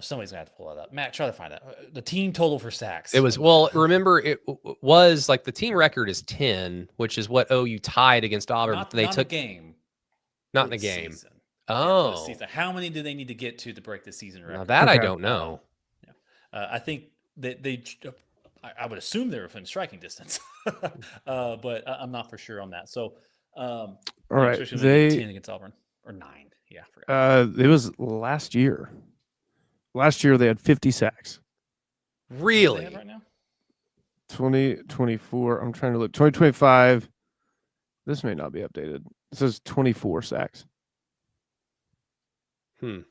somebody's gonna have to pull that up. Matt, try to find that. The team total for sacks. It was, remember, it was like the team record is 10, which is what OU tied against Auburn. Not took a game. Not in a game. Season. Oh. Yeah, season. How many do they need to get to break the season record? Now that I don't know. I think that I would assume they were within striking distance, but I'm not for sure on that. So, all right, 10 against Auburn or 9. Yeah, I forgot. It was last year. Last year they had 50 sacks. Really? Right now? 2024. I'm trying to look. 2025. This may not be updated. It says 24 sacks. This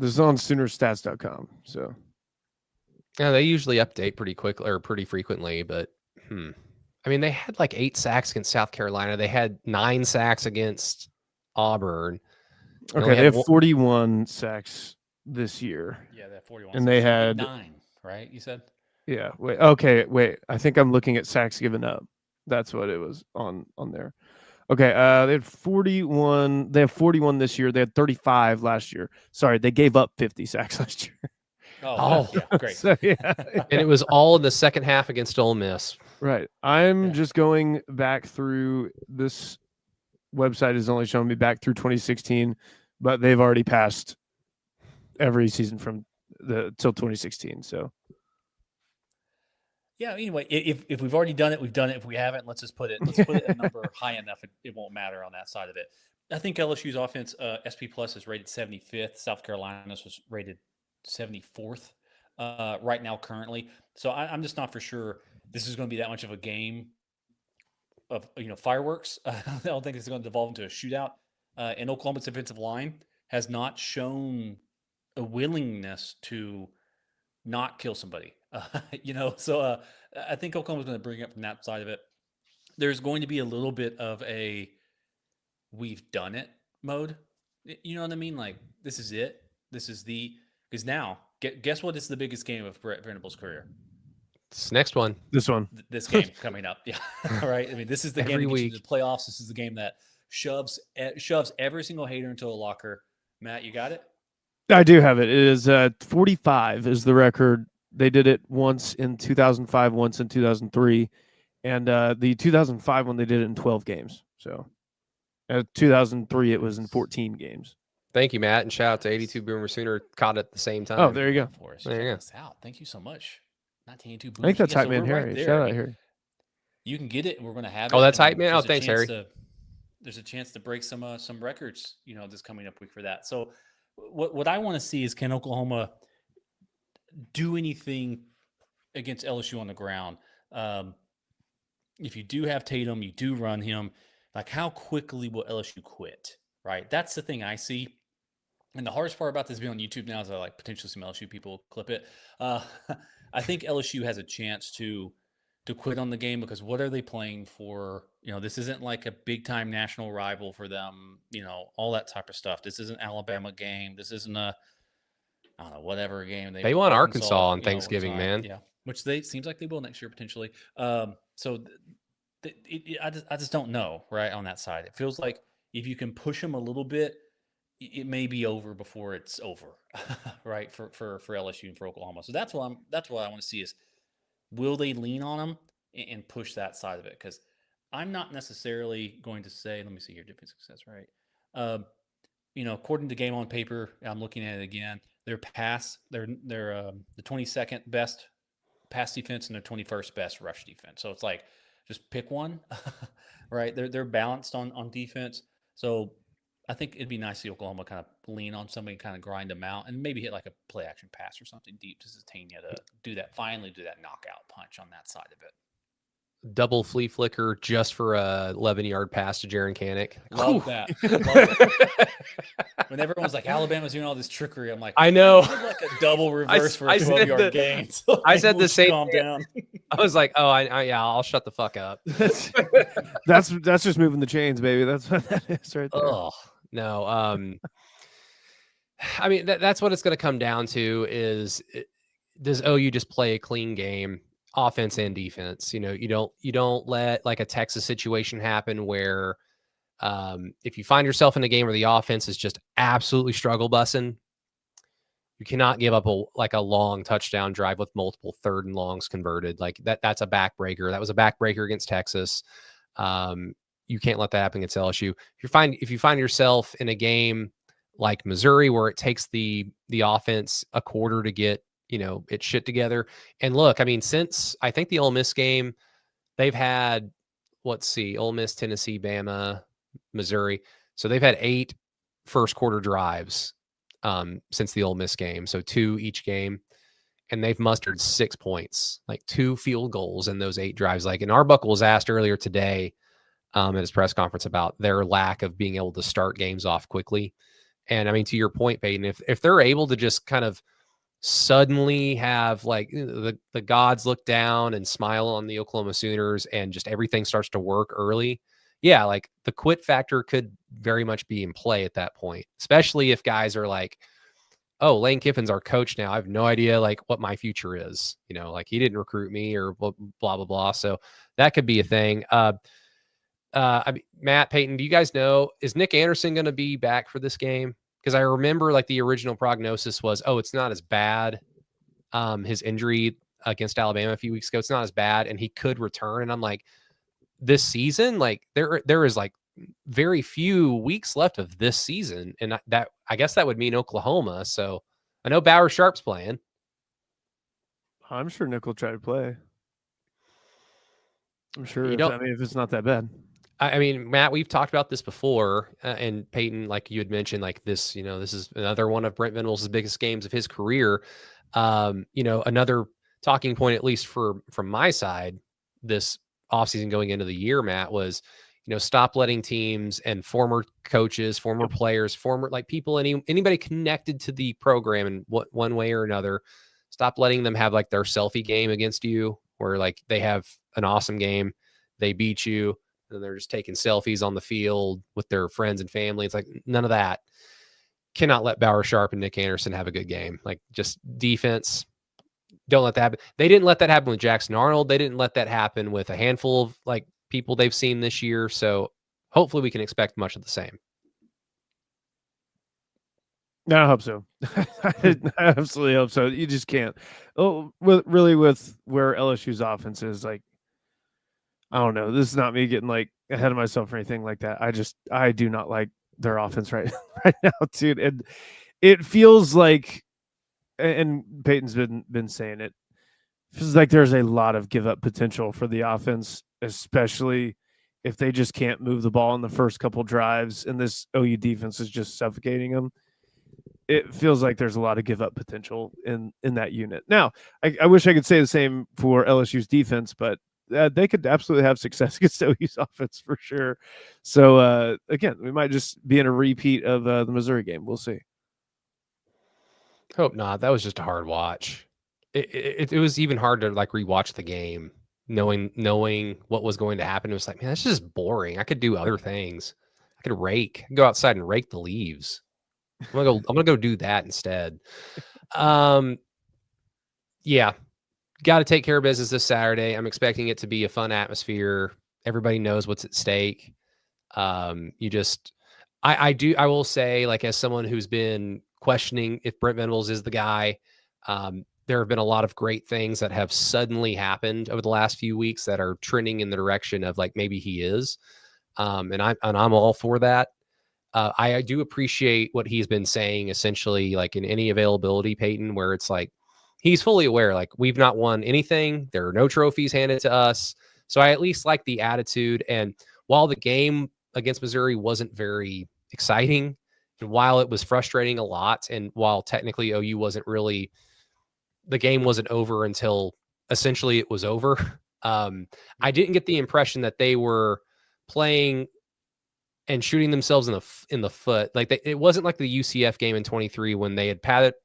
is on Soonerstats.com. So, yeah, they usually update pretty quickly or pretty frequently. But I mean, they had like 8 sacks against South Carolina. They had 9 sacks against Auburn. Okay, they have 41 sacks this year. Yeah, they have 41. And they had 9, right? You said? Yeah. Wait. Okay. Wait. I think I'm looking at sacks given up. That's what it was on there. Okay. They had 41. They have 41 this year. They had 35 last year. Sorry, they gave up 50 sacks last year. Oh, yeah, great. So, yeah. And it was all in the second half against Ole Miss. Right. I'm just going back through this website is only showing me back through 2016, but they've already passed every season from till 2016. So yeah, anyway, if we've already done it, we've done it. If we haven't, let's put it a number high enough it won't matter on that side of it. I think LSU's offense, SP Plus is rated 75th. South Carolina's was rated 74th right now currently. So I'm just not for sure this is going to be that much of a game of fireworks. I don't think it's going to devolve into a shootout. And Oklahoma's defensive line has not shown a willingness to not kill somebody. So I think Oklahoma's going to bring it from that side of it. There's going to be a little bit of a we've done it mode. You know what I mean? Like, this is it. This is because now, guess what is the biggest game of Brett Venables' career? This next one. This one. This game coming up. Yeah. All right. I mean, this is the game that gets you to the playoffs. This is the game that shoves every single hater into a locker. Matt, you got it? I do have it. It is 45 is the record. They did it once in 2005, once in 2003. And the 2005 one, they did it in 12 games. So 2003, it was in 14 games. Thank you, Matt. And shout out to 82 Boomer Sooner, caught it at the same time. Oh, there you go. There you go. Out. Thank you so much. 1982 Boomer. I think that's Hype Man Harry. Right, shout out Harry. You can get it, and we're going to have it. Oh, that's Hype Man? Oh, thanks, Harry. There's a chance to break some records, this coming up week for that. So what I want to see is, can Oklahoma do anything against LSU on the ground? If you do have Tatum, you do run him, like, how quickly will LSU quit? Right? That's the thing I see. And the hardest part about this being on YouTube now is I potentially some LSU people clip it. I think LSU has a chance to quit on the game, because what are they playing for? This isn't like a big time national rival for them, all that type of stuff. This isn't Alabama game. This isn't I don't know, whatever game. They want Arkansas on Thanksgiving, man. Yeah. Which seems like they will next year potentially. So I just don't know, right, on that side. It feels like if you can push them a little bit, it may be over before it's over, right, for LSU and for Oklahoma. So that's what I want to see is, will they lean on them and push that side of it? Because I'm not necessarily going to say, let me see here, defensive success, right? According to Game on Paper, I'm looking at it again. They're the 22nd best pass defense and their 21st best rush defense. So it's like just pick one, right? They're balanced on defense. So I think it'd be nice to see Oklahoma kind of lean on somebody, kind of grind them out, and maybe hit like a play action pass or something deep to sustain you to finally do that knockout punch on that side of it. Double flea flicker just for a 11-yard pass to Jaron Canick. Love that. Love it. When everyone's like, Alabama's doing all this trickery, I'm like, I know. Like a double reverse for a 12-yard gain. So I said the same. Calm down. I was like, oh, yeah, I'll shut the fuck up. That's just moving the chains, baby. That's what that is right there. Oh, no. I mean, that's what it's going to come down to is, does OU just play a clean game, offense and defense? You don't let like a Texas situation happen where if you find yourself in a game where the offense is just absolutely struggle bussing, you cannot give up a long touchdown drive with multiple 3rd and longs converted. Like that's a backbreaker. That was a backbreaker against Texas. You can't let that happen against LSU. If you find yourself in a game like Missouri where it takes the offense a quarter to get its shit together. And look, I mean, since I think the Ole Miss game, they've had, let's see, Ole Miss, Tennessee, Bama, Missouri. So they've had 8 first quarter drives since the Ole Miss game. So 2 each game. And they've mustered 6 points, like 2 field goals in those 8 drives. Like, and Arbuckle was asked earlier today at his press conference about their lack of being able to start games off quickly. And I mean, to your point, Peyton, if they're able to just kind of suddenly have like the gods look down and smile on the Oklahoma Sooners and just everything starts to work early, yeah, like the quit factor could very much be in play at that point, especially if guys are like, oh, Lane Kiffin's our coach now. I have no idea like what my future is, like he didn't recruit me or blah, blah, blah. So that could be a thing. I mean, Matt, Peyton, do you guys know, is Nick Anderson going to be back for this game? Because I remember like the original prognosis was, oh, it's not as bad. His injury against Alabama a few weeks ago, it's not as bad, and he could return. And I'm like, this season, like there is like very few weeks left of this season, and that I guess that would mean Oklahoma. So I know Bauer Sharp's playing. I'm sure Nick will try to play. I'm sure. If it's not that bad. I mean, Matt, we've talked about this before, and Peyton, like you had mentioned, like this, this is another one of Brent Venables' biggest games of his career. Another talking point, at least from my side, this offseason going into the year, Matt, was, stop letting teams and former coaches, former players, former like people, anybody connected to the program in one way or another, stop letting them have like their selfie game against you, where like they have an awesome game, they beat you, and they're just taking selfies on the field with their friends and family. It's like none of that. Cannot let Bauer Sharp and Nick Anderson have a good game. Like just defense. Don't let that happen. They didn't let that happen with Jackson Arnold. They didn't let that happen with a handful of like people they've seen this year. So hopefully we can expect much of the same. No, I hope so. I absolutely hope so. You just can't. Oh, with where LSU's offense is, like, I don't know. This is not me getting like ahead of myself or anything like that. I do not like their offense right now, dude. And it feels like, and Peyton's been saying it, feels like there's a lot of give up potential for the offense, especially if they just can't move the ball in the first couple drives, and this OU defense is just suffocating them. It feels like there's a lot of give up potential in that unit. Now, I wish I could say the same for LSU's defense, but they could absolutely have success against OU's offense for sure. So again, we might just be in a repeat of the Missouri game. We'll see. Hope not. That was just a hard watch. It was even hard to like rewatch the game, knowing what was going to happen. It was like, man, that's just boring. I could do other things. I could go outside and rake the leaves. I'm gonna go do that instead. Yeah. Got to take care of business this Saturday. I'm expecting it to be a fun atmosphere. Everybody knows what's at stake. I will say, like, as someone who's been questioning if Brent Venables is the guy, there have been a lot of great things that have suddenly happened over the last few weeks that are trending in the direction of like maybe he is. And I'm all for that. I do appreciate what he's been saying, essentially, like in any availability, Peyton, where it's like he's fully aware, like we've not won anything. There are no trophies handed to us. So I at least like the attitude. And while the game against Missouri wasn't very exciting, and while it was frustrating a lot, and while technically OU wasn't really, the game wasn't over until essentially it was over. I didn't get the impression that they were playing and shooting themselves in the foot. Like it wasn't like the UCF game in 23 when they had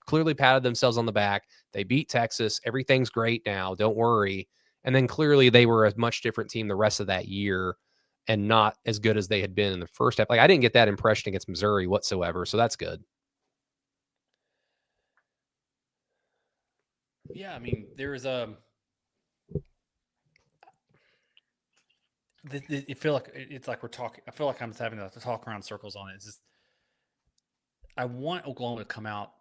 clearly patted themselves on the back. They beat Texas. Everything's great now. Don't worry. And then clearly they were a much different team the rest of that year and not as good as they had been in the first half. Like I didn't get that impression against Missouri whatsoever. So that's good. Yeah, I mean, there's I feel like it's like we're talking. I feel like I'm having to talk around circles on it. It's just I want Oklahoma to come out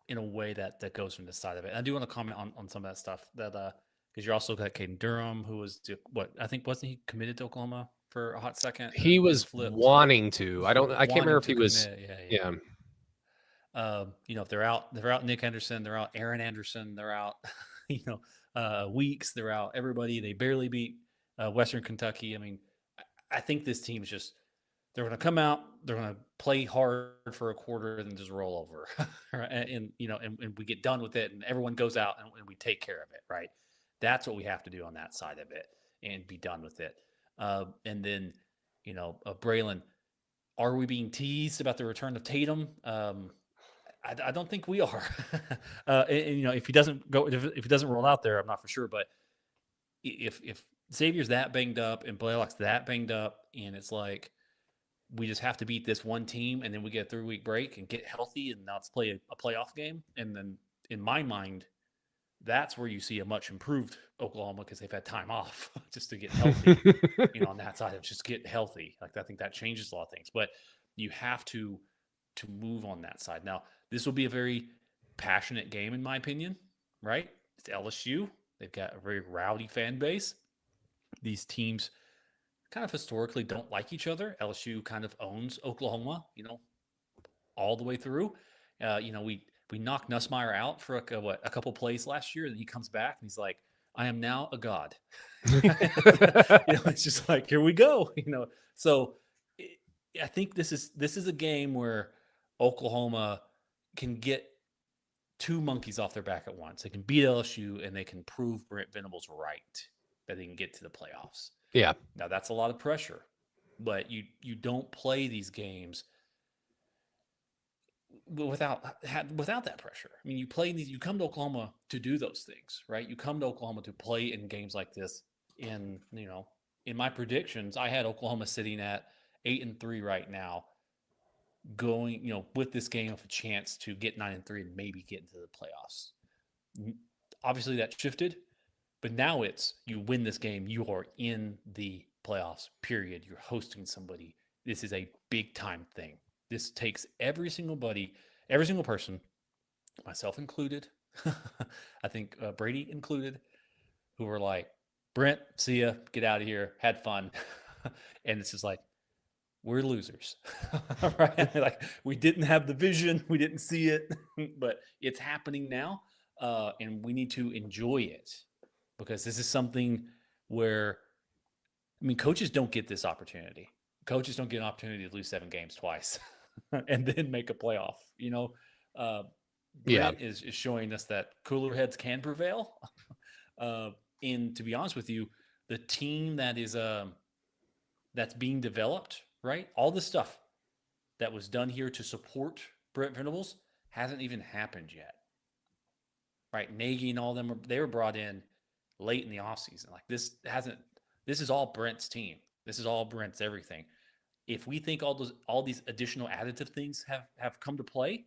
in a way that goes from this side of it. And I do want to comment on some of that stuff that because you're also got Caden Durham, who was what I think wasn't he committed to Oklahoma for a hot second? He was wanting to. I can't remember if he was. Yeah. If they're out Nick Anderson, they're out Aaron Anderson, they're out, Weeks, they're out everybody. They barely beat Western Kentucky. I mean, I think this team is just, they're going to come out, they're going to play hard for a quarter and then just roll over. Right? And we get done with it and everyone goes out and we take care of it. Right. That's what we have to do on that side of it and be done with it. And then, Braylon, are we being teased about the return of Tatum? I don't think we are. If he doesn't roll out there, I'm not for sure. But if Xavier's that banged up and Blaylock's that banged up, and it's like we just have to beat this one team, and then we get a 3-week break and get healthy, and now let's play a playoff game. And then in my mind, that's where you see a much improved Oklahoma because they've had time off just to get healthy. On that side of just get healthy. Like I think that changes a lot of things. But you have to move on that side. Now, this will be a very passionate game, in my opinion, right? It's LSU. They've got a very rowdy fan base. These teams kind of historically don't like each other. LSU kind of owns Oklahoma, all the way through. We knocked Nussmeier out for a couple plays last year, and he comes back and he's like, "I am now a god." It's just like, here we go. So I think this is a game where Oklahoma can get two monkeys off their back at once. They can beat LSU and they can prove Brent Venables right that they can get to the playoffs. Yeah. Now that's a lot of pressure, but you don't play these games without that pressure. I mean, you come to Oklahoma to do those things, right? You come to Oklahoma to play in games like this. In my predictions, I had Oklahoma sitting at 8-3 right now, going, with this game of a chance to get 9-3 and maybe get into the playoffs. Obviously that shifted, but now it's, you win this game, you are in the playoffs, period. You're hosting somebody. This is a big time thing. This takes every single person, myself included, I think Brady included, who were like, Brent, see ya, get out of here, had fun. And it's just like, we're losers, right? Like we didn't have the vision, we didn't see it, but it's happening now, and we need to enjoy it because this is something where, coaches don't get this opportunity. Coaches don't get an opportunity to lose 7 games twice and then make a playoff. Brent is showing us that cooler heads can prevail. And to be honest with you, the team that is that's being developed, right? All the stuff that was done here to support Brent Venables hasn't even happened yet, right? Nagy and all them, they were brought in late in the offseason. Like this is all Brent's team. This is all Brent's everything. If we think all these additional additive things have come to play,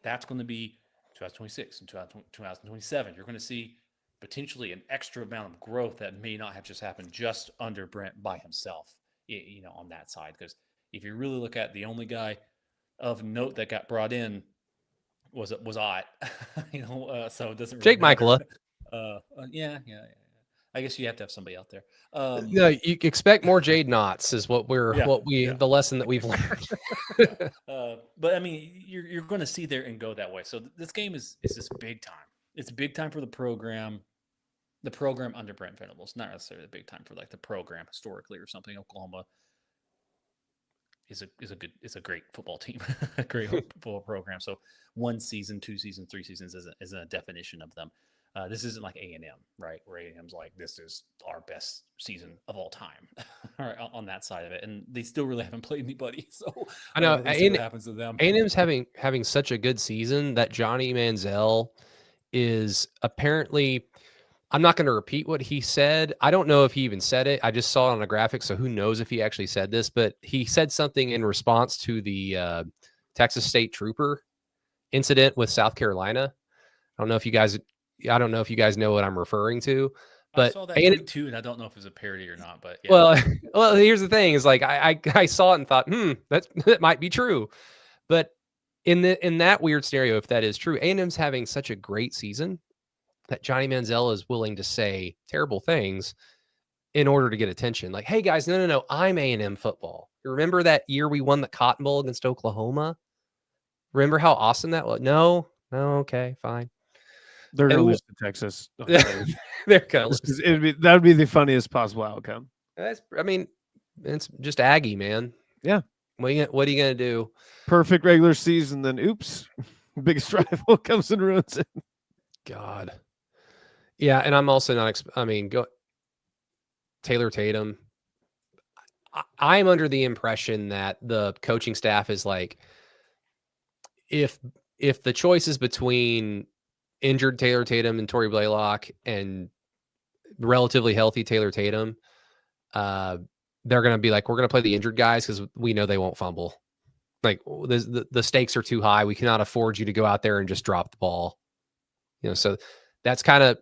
that's going to be 2026 and 2027. You're going to see potentially an extra amount of growth that may not have just happened just under Brent by himself, on that side. Because if you really look at the only guy of note that got brought in was ought, so it doesn't really Jake matter. Michaela. Yeah. I guess you have to have somebody out there. No, you expect more Jade Knotts is what the lesson that we've learned. But I mean, you're going to see there and go that way. So this game is just big time. It's big time for the program. The program under Brent Venables, not necessarily a big time for like the program historically or something. Oklahoma is a great football team, a great football program. So 1 season, 2 seasons, 3 seasons isn't a definition of them. This isn't like A&M, right? Where A&M's like, this is our best season of all time on that side of it. And they still really haven't played anybody. So I know what happens to them. A&M's having such a good season that Johnny Manziel is apparently, I'm not going to repeat what he said. I don't know if he even said it. I just saw it on a graphic. So who knows if he actually said this, but he said something in response to the Texas State Trooper incident with South Carolina. I don't know if you guys know what I'm referring to, but I saw that tweet too, and I don't know if it was a parody or not. But yeah. Well, here's the thing: is like I saw it and thought, that might be true. But in that weird scenario, if that is true, A&M's having such a great season that Johnny Manziel is willing to say terrible things in order to get attention. Like, hey guys, no, I'm A&M football. You remember that year we won the Cotton Bowl against Oklahoma? Remember how awesome that was? No, okay, fine. They're going to lose to Texas. They're going to lose. That would be the funniest possible outcome. It's just Aggie, man. Yeah. What are you going to do? Perfect regular season, then oops, biggest rival comes and ruins it. God. Yeah, and I'm also not. Taylor Tatum. I'm under the impression that the coaching staff is like, if the choice is between injured Taylor Tatum and Torrey Blaylock and relatively healthy Taylor Tatum, they're going to be like, we're going to play the injured guys because we know they won't fumble. Like the stakes are too high. We cannot afford you to go out there and just drop the ball. So that's kind of,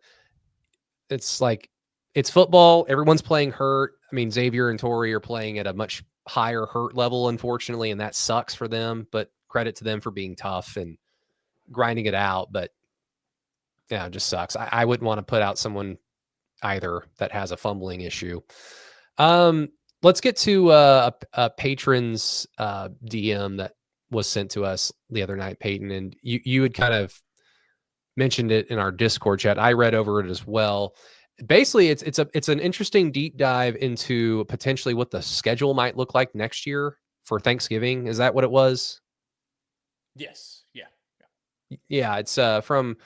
it's like, it's football. Everyone's playing hurt. I mean, Xavier and Torrey are playing at a much higher hurt level, unfortunately, and that sucks for them, but credit to them for being tough and grinding it out. But yeah, it just sucks. I wouldn't want to put out someone either that has a fumbling issue. Let's get to a patron's DM that was sent to us the other night, Peyton, and you had kind of mentioned it in our Discord chat. I read over it as well. Basically, it's an interesting deep dive into potentially what the schedule might look like next year for Thanksgiving. Is that what it was? Yes. Yeah. It's from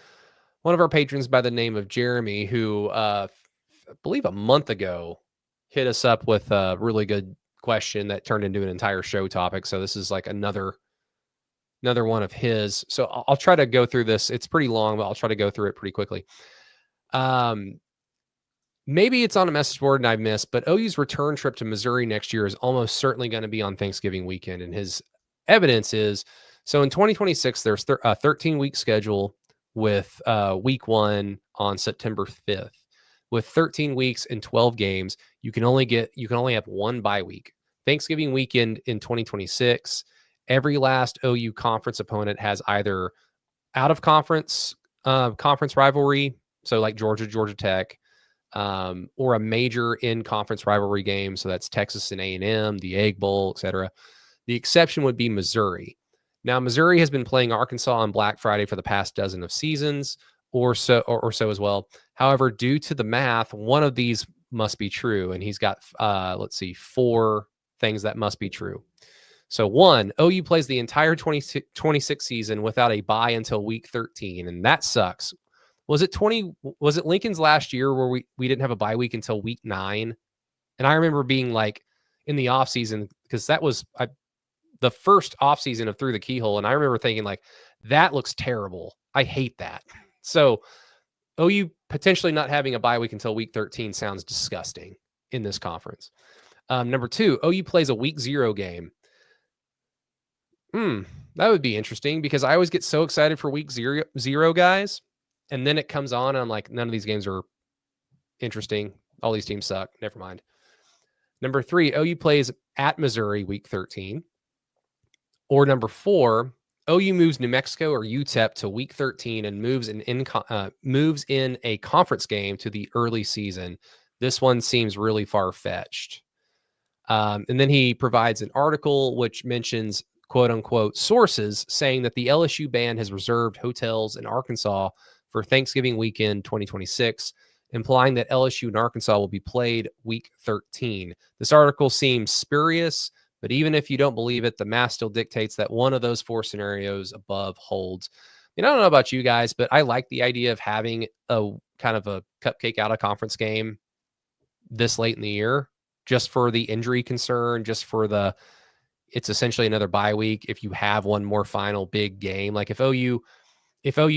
one of our patrons by the name of Jeremy, who I believe a month ago hit us up with a really good question that turned into an entire show topic. So this is like another one of his. So I'll try to go through this. It's pretty long, but I'll try to go through it pretty quickly. Maybe it's on a message board and I missed, but OU's return trip to Missouri next year is almost certainly going to be on Thanksgiving weekend. And his evidence is, so in 2026, there's a 13-week schedule with week 1 on September 5th. With 13 weeks and 12 games, you can only have one bye week. Thanksgiving weekend in 2026, every last OU conference opponent has either out of conference rivalry, so like Georgia Tech, or a major in-conference rivalry game. So that's Texas and A&M, the Egg Bowl, etc. The exception would be Missouri. Now, Missouri has been playing Arkansas on Black Friday for the past dozen of seasons or so as well. However, due to the math, one of these must be true. And he's got, 4 things that must be true. So 1, OU plays the entire 2026 season without a bye until week 13. And that sucks. Was it Lincoln's last year where we didn't have a bye week until week 9? And I remember being like in the off season, because that was the first off season of Through the Keyhole. And I remember thinking like, that looks terrible. I hate that. So OU potentially not having a bye week until week 13 sounds disgusting in this conference. Number 2, OU plays a week 0 game. That would be interesting because I always get so excited for week zero guys. And then it comes on and I'm like, none of these games are interesting. All these teams suck. Never mind. Number 3, OU plays at Missouri week 13. Or number 4, OU moves New Mexico or UTEP to week 13 and moves in a conference game to the early season. This one seems really far-fetched. And then he provides an article which mentions quote unquote sources saying that the LSU band has reserved hotels in Arkansas for Thanksgiving weekend 2026, implying that LSU and Arkansas will be played week 13. This article seems spurious, but even if you don't believe it, the math still dictates that one of those 4 scenarios above holds. I don't know about you guys, but I like the idea of having a kind of a cupcake out of conference game this late in the year, just for the injury concern, just for it's essentially another bye week. If you have one more final big game, like if OU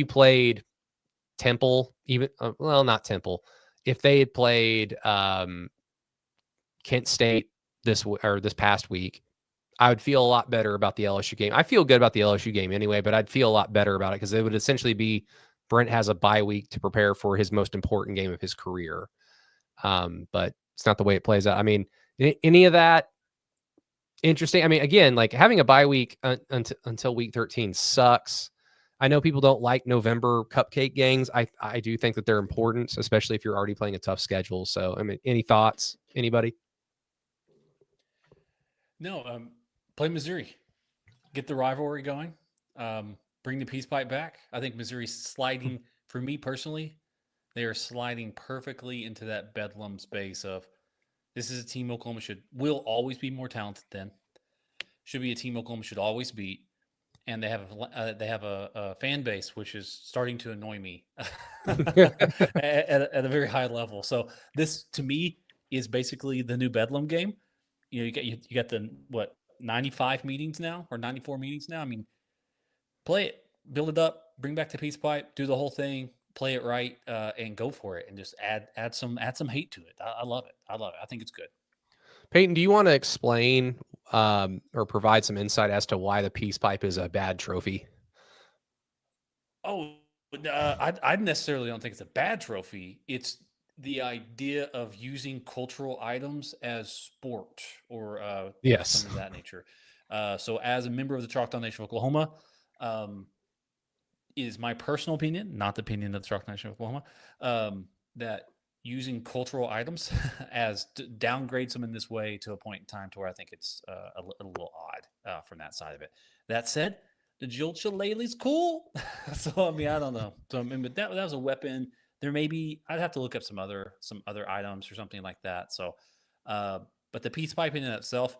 played Temple, even, well, not Temple, if they had played Kent State this past week, I would feel a lot better about the LSU game. I feel good about the LSU game anyway, but I'd feel a lot better about it because it would essentially be Brent has a bye week to prepare for his most important game of his career. But it's not the way it plays out. I mean, any of that interesting? I mean, again, like having a bye week until week 13 sucks. I know people don't like November cupcake games. I do think that they're important, especially if you're already playing a tough schedule. So, I mean, any thoughts? Anybody? No, play Missouri. Get the rivalry going. Bring the peace pipe back. I think Missouri's sliding, for me personally, they are sliding perfectly into that bedlam space of this is a team Oklahoma will always be more talented than. Should be a team Oklahoma should always beat. And they have a fan base which is starting to annoy me at a very high level. So this to me is basically the new Bedlam game. You got the 95 meetings now or 94 meetings now. I mean, play it, build it up, bring back the peace pipe, do the whole thing, play it right, and go for it, and just add some hate to it. I love it. I think it's good. Peyton, do you want to explain or provide some insight as to why the peace pipe is a bad trophy? Oh, I necessarily don't think it's a bad trophy. It's the idea of using cultural items as sport or yes, something of that nature. So, as a member of the Choctaw Nation of Oklahoma, is my personal opinion, not the opinion of the Choctaw Nation of Oklahoma, that using cultural items as downgrades them in this way to a point in time to where I think it's a little odd from that side of it. That said, the Jill Shillelagh's cool. So I mean, I don't know. So I mean, but that was a weapon. There may be. I'd have to look up some other items or something like that. So, but the peace pipe in itself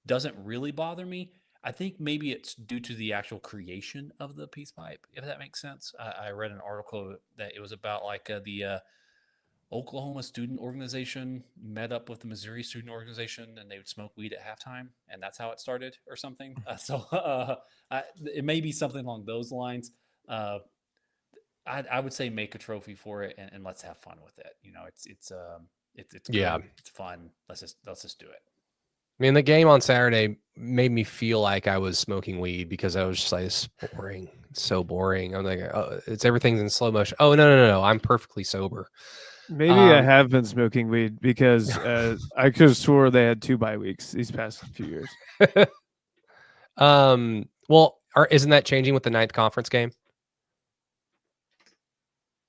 doesn't really bother me. I think maybe it's due to the actual creation of the peace pipe, if that makes sense. I read an article that it was about like the Oklahoma Student Organization met up with the Missouri Student Organization and they would smoke weed at halftime. And that's how it started or something. It may be something along those lines. I would say make a trophy for it and let's have fun with it. You know, it's yeah, good, it's fun. Let's just do it. I mean, the game on Saturday made me feel like I was smoking weed because I was just like, it's boring. It's so boring. I'm like, oh, everything's in slow motion. Oh, no. I'm perfectly sober. Maybe I have been smoking weed because I could have swore they had 2 bye weeks these past few years. Well, isn't that changing with the 9th conference game?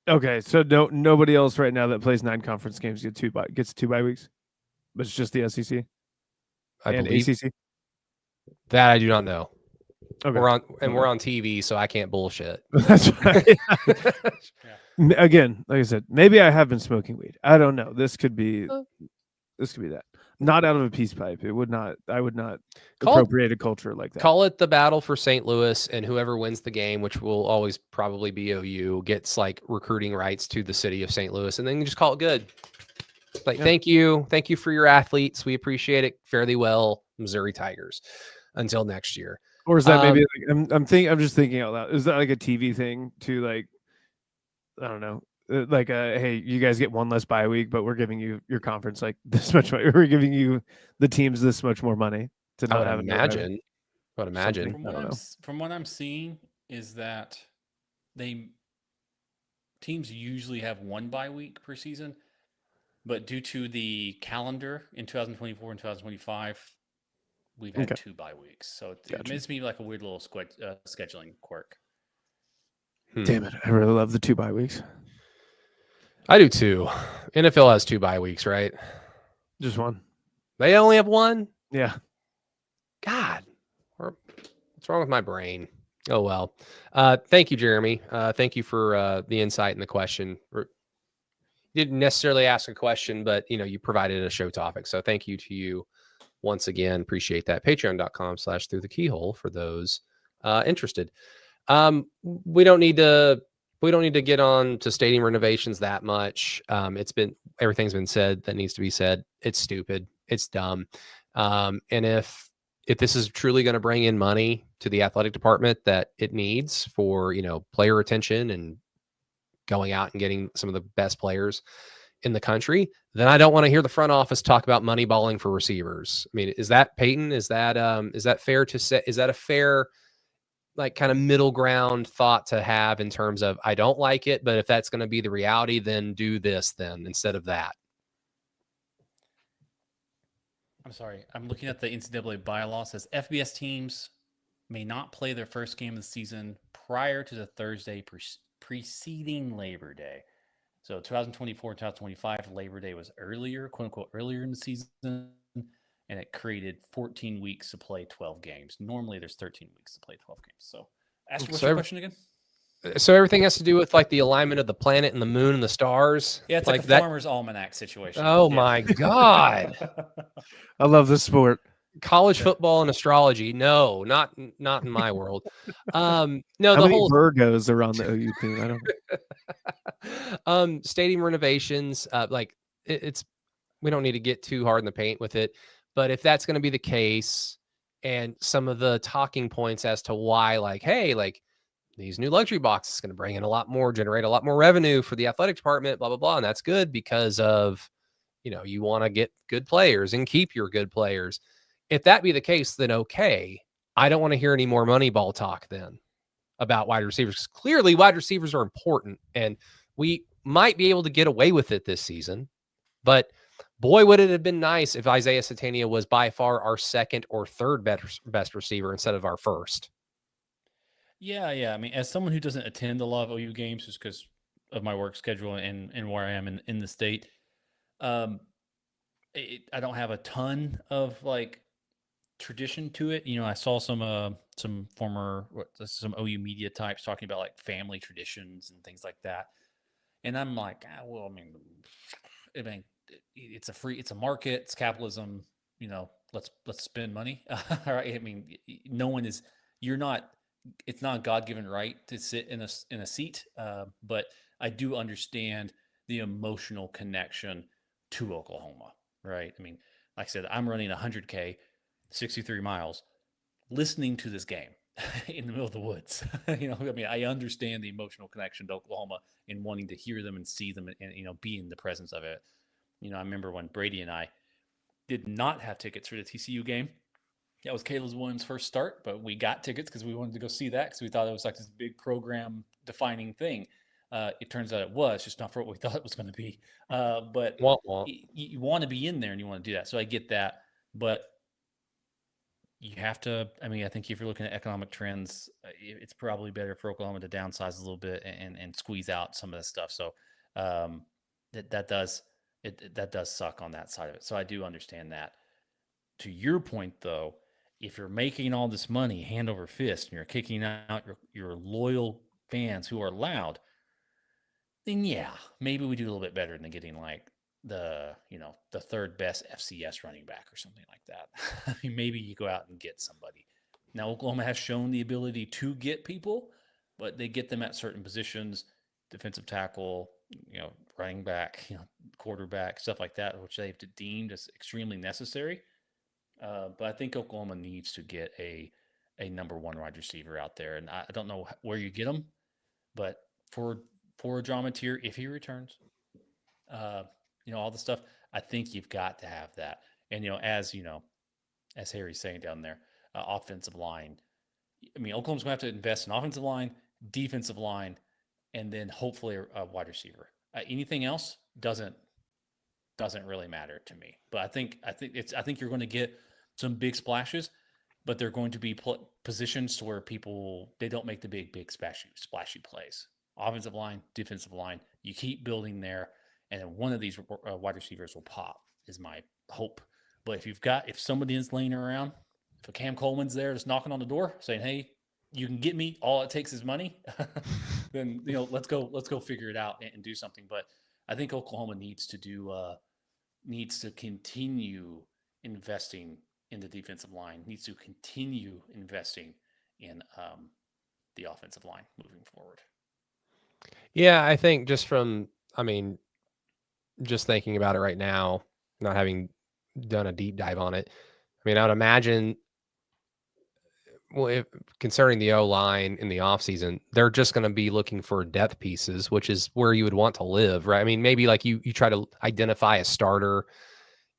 Okay, so nobody else right now that plays 9 conference games gets 2 bye weeks, but it's just the SEC. I and believe ACC. That I do not know. Okay. We're on TV, so I can't bullshit. That's right. Yeah. Again, like I said, maybe I have been smoking weed. I don't know. This could be that. Not out of a peace pipe. I would not appropriate a culture like that. Call it the battle for St. Louis, and whoever wins the game, which will always probably be OU, gets like recruiting rights to the city of St. Louis, and then you just call it good. Like, thank you for your athletes. We appreciate it fairly well, Missouri Tigers. Until next year. Or is that maybe like, I'm just thinking out loud. Is that like a TV thing to like, I don't know, like hey, you guys get 1 less bye week, but we're giving you your conference like this much money. We're giving you the teams this much more money to not have imagine. I would imagine. From what I'm seeing is that teams usually have 1 bye week per season, but due to the calendar in 2024 and 2025, we've had Okay. 2 bye weeks, so it Gotcha. makes me like a weird little scheduling quirk. Damn it! I really love the 2 bye weeks. I do too. NFL has 2 bye weeks, right? Just one. They only have 1? Yeah. God, what's wrong with my brain? Oh, well. Thank you, Jeremy. Thank you for the insight and the question. You didn't necessarily ask a question, but, you provided a show topic. So thank you to you once again. Appreciate that. Patreon.com/through the keyhole for those interested. We don't need to get on to stadium renovations that much. Everything's been said that needs to be said. It's stupid. It's dumb. And if this is truly going to bring in money to the athletic department that it needs for, player retention and going out and getting some of the best players in the country, then I don't want to hear the front office talk about money balling for receivers. I mean, is that Peyton? Is that fair to say? Is that a fair, like, kind of middle ground thought to have in terms of, I don't like it, but if that's going to be the reality, then do this then instead of that? I'm sorry. I'm looking at the NCAA bylaw. It says FBS teams may not play their first game of the season prior to the Thursday preceding Labor Day. So 2024, 2025, Labor Day was earlier, quote unquote, earlier in the season, and it created 14 weeks to play 12 games. Normally, there's 13 weeks to play 12 games. So, what's your question again? So everything has to do with like the alignment of the planet and the moon and the stars. Yeah, it's like a that farmer's almanac situation. Oh Yeah. my God! I love this sport. College football and astrology? No, not in my world. No, How the many whole Virgos are on the OU team? I don't. Stadium renovations, it's we don't need to get too hard in the paint with it, but if that's going to be the case, and some of the talking points as to why, like, hey, like, these new luxury boxes is going to bring in generate a lot more revenue for the athletic department, blah, blah, blah. And that's good because of, you want to get good players and keep your good players. If that be the case, then okay. I don't want to hear any more Moneyball talk then about wide receivers. Clearly, wide receivers are important, and we might be able to get away with it this season. But boy, would it have been nice if Isaiah Satania was by far our second or third best receiver instead of our first. Yeah. I mean, as someone who doesn't attend a lot of OU games just because of my work schedule and where I am in the state, I don't have a ton of like tradition to it. I saw some OU media types talking about like family traditions and things like that, and I'm like, well, I mean, it's a market, it's capitalism. Let's spend money. All right. I mean, it's not a God-given right to sit in a seat, but I do understand the emotional connection to Oklahoma, right? I mean, like I said, I'm running 100K, 63 miles, listening to this game in the middle of the woods. I mean, I understand the emotional connection to Oklahoma and wanting to hear them and see them and be in the presence of it. I remember when Brady and I did not have tickets for the TCU game. That was Caleb Williams' first start, but we got tickets because we wanted to go see that because we thought it was like this big program-defining thing. It turns out it was just not for what we thought it was going to be. But you want to be in there and you want to do that. So I get that, but you have to. I mean, I think if you're looking at economic trends, it's probably better for Oklahoma to downsize a little bit and squeeze out some of this stuff. So that does suck on that side of it. So I do understand that. To your point, though, if you're making all this money hand over fist and you're kicking out your loyal fans who are loud, then yeah, maybe we do a little bit better than getting like the third best FCS running back or something like that. I mean, maybe you go out and get somebody. Now, Oklahoma has shown the ability to get people, but they get them at certain positions, defensive tackle, running back, quarterback, stuff like that, which they've deemed as extremely necessary. But I think Oklahoma needs to get a number one wide receiver out there, and I don't know where you get him, but for a Drometier, if he returns, all the stuff, I think you've got to have that. And as Harry's saying down there, offensive line. I mean, Oklahoma's going to have to invest in offensive line, defensive line, and then hopefully a wide receiver. Anything else doesn't really matter to me. But I think you're going to get some big splashes. but they're going to be positions to where they don't make the big splashy plays. Offensive line, defensive line, you keep building there, and then one of these wide receivers will pop, is my hope. But if somebody is laying around, if a Cam Coleman's there just knocking on the door saying, hey, you can get me, all it takes is money, then let's go figure it out and do something. But I think Oklahoma needs to continue investing in the defensive line, needs to continue investing in the offensive line moving forward. Yeah, I think just thinking about it right now, not having done a deep dive on it, I mean, I would imagine, well, concerning the O-line in the offseason, they're just going to be looking for depth pieces, which is where you would want to live, right? I mean, maybe like you try to identify a starter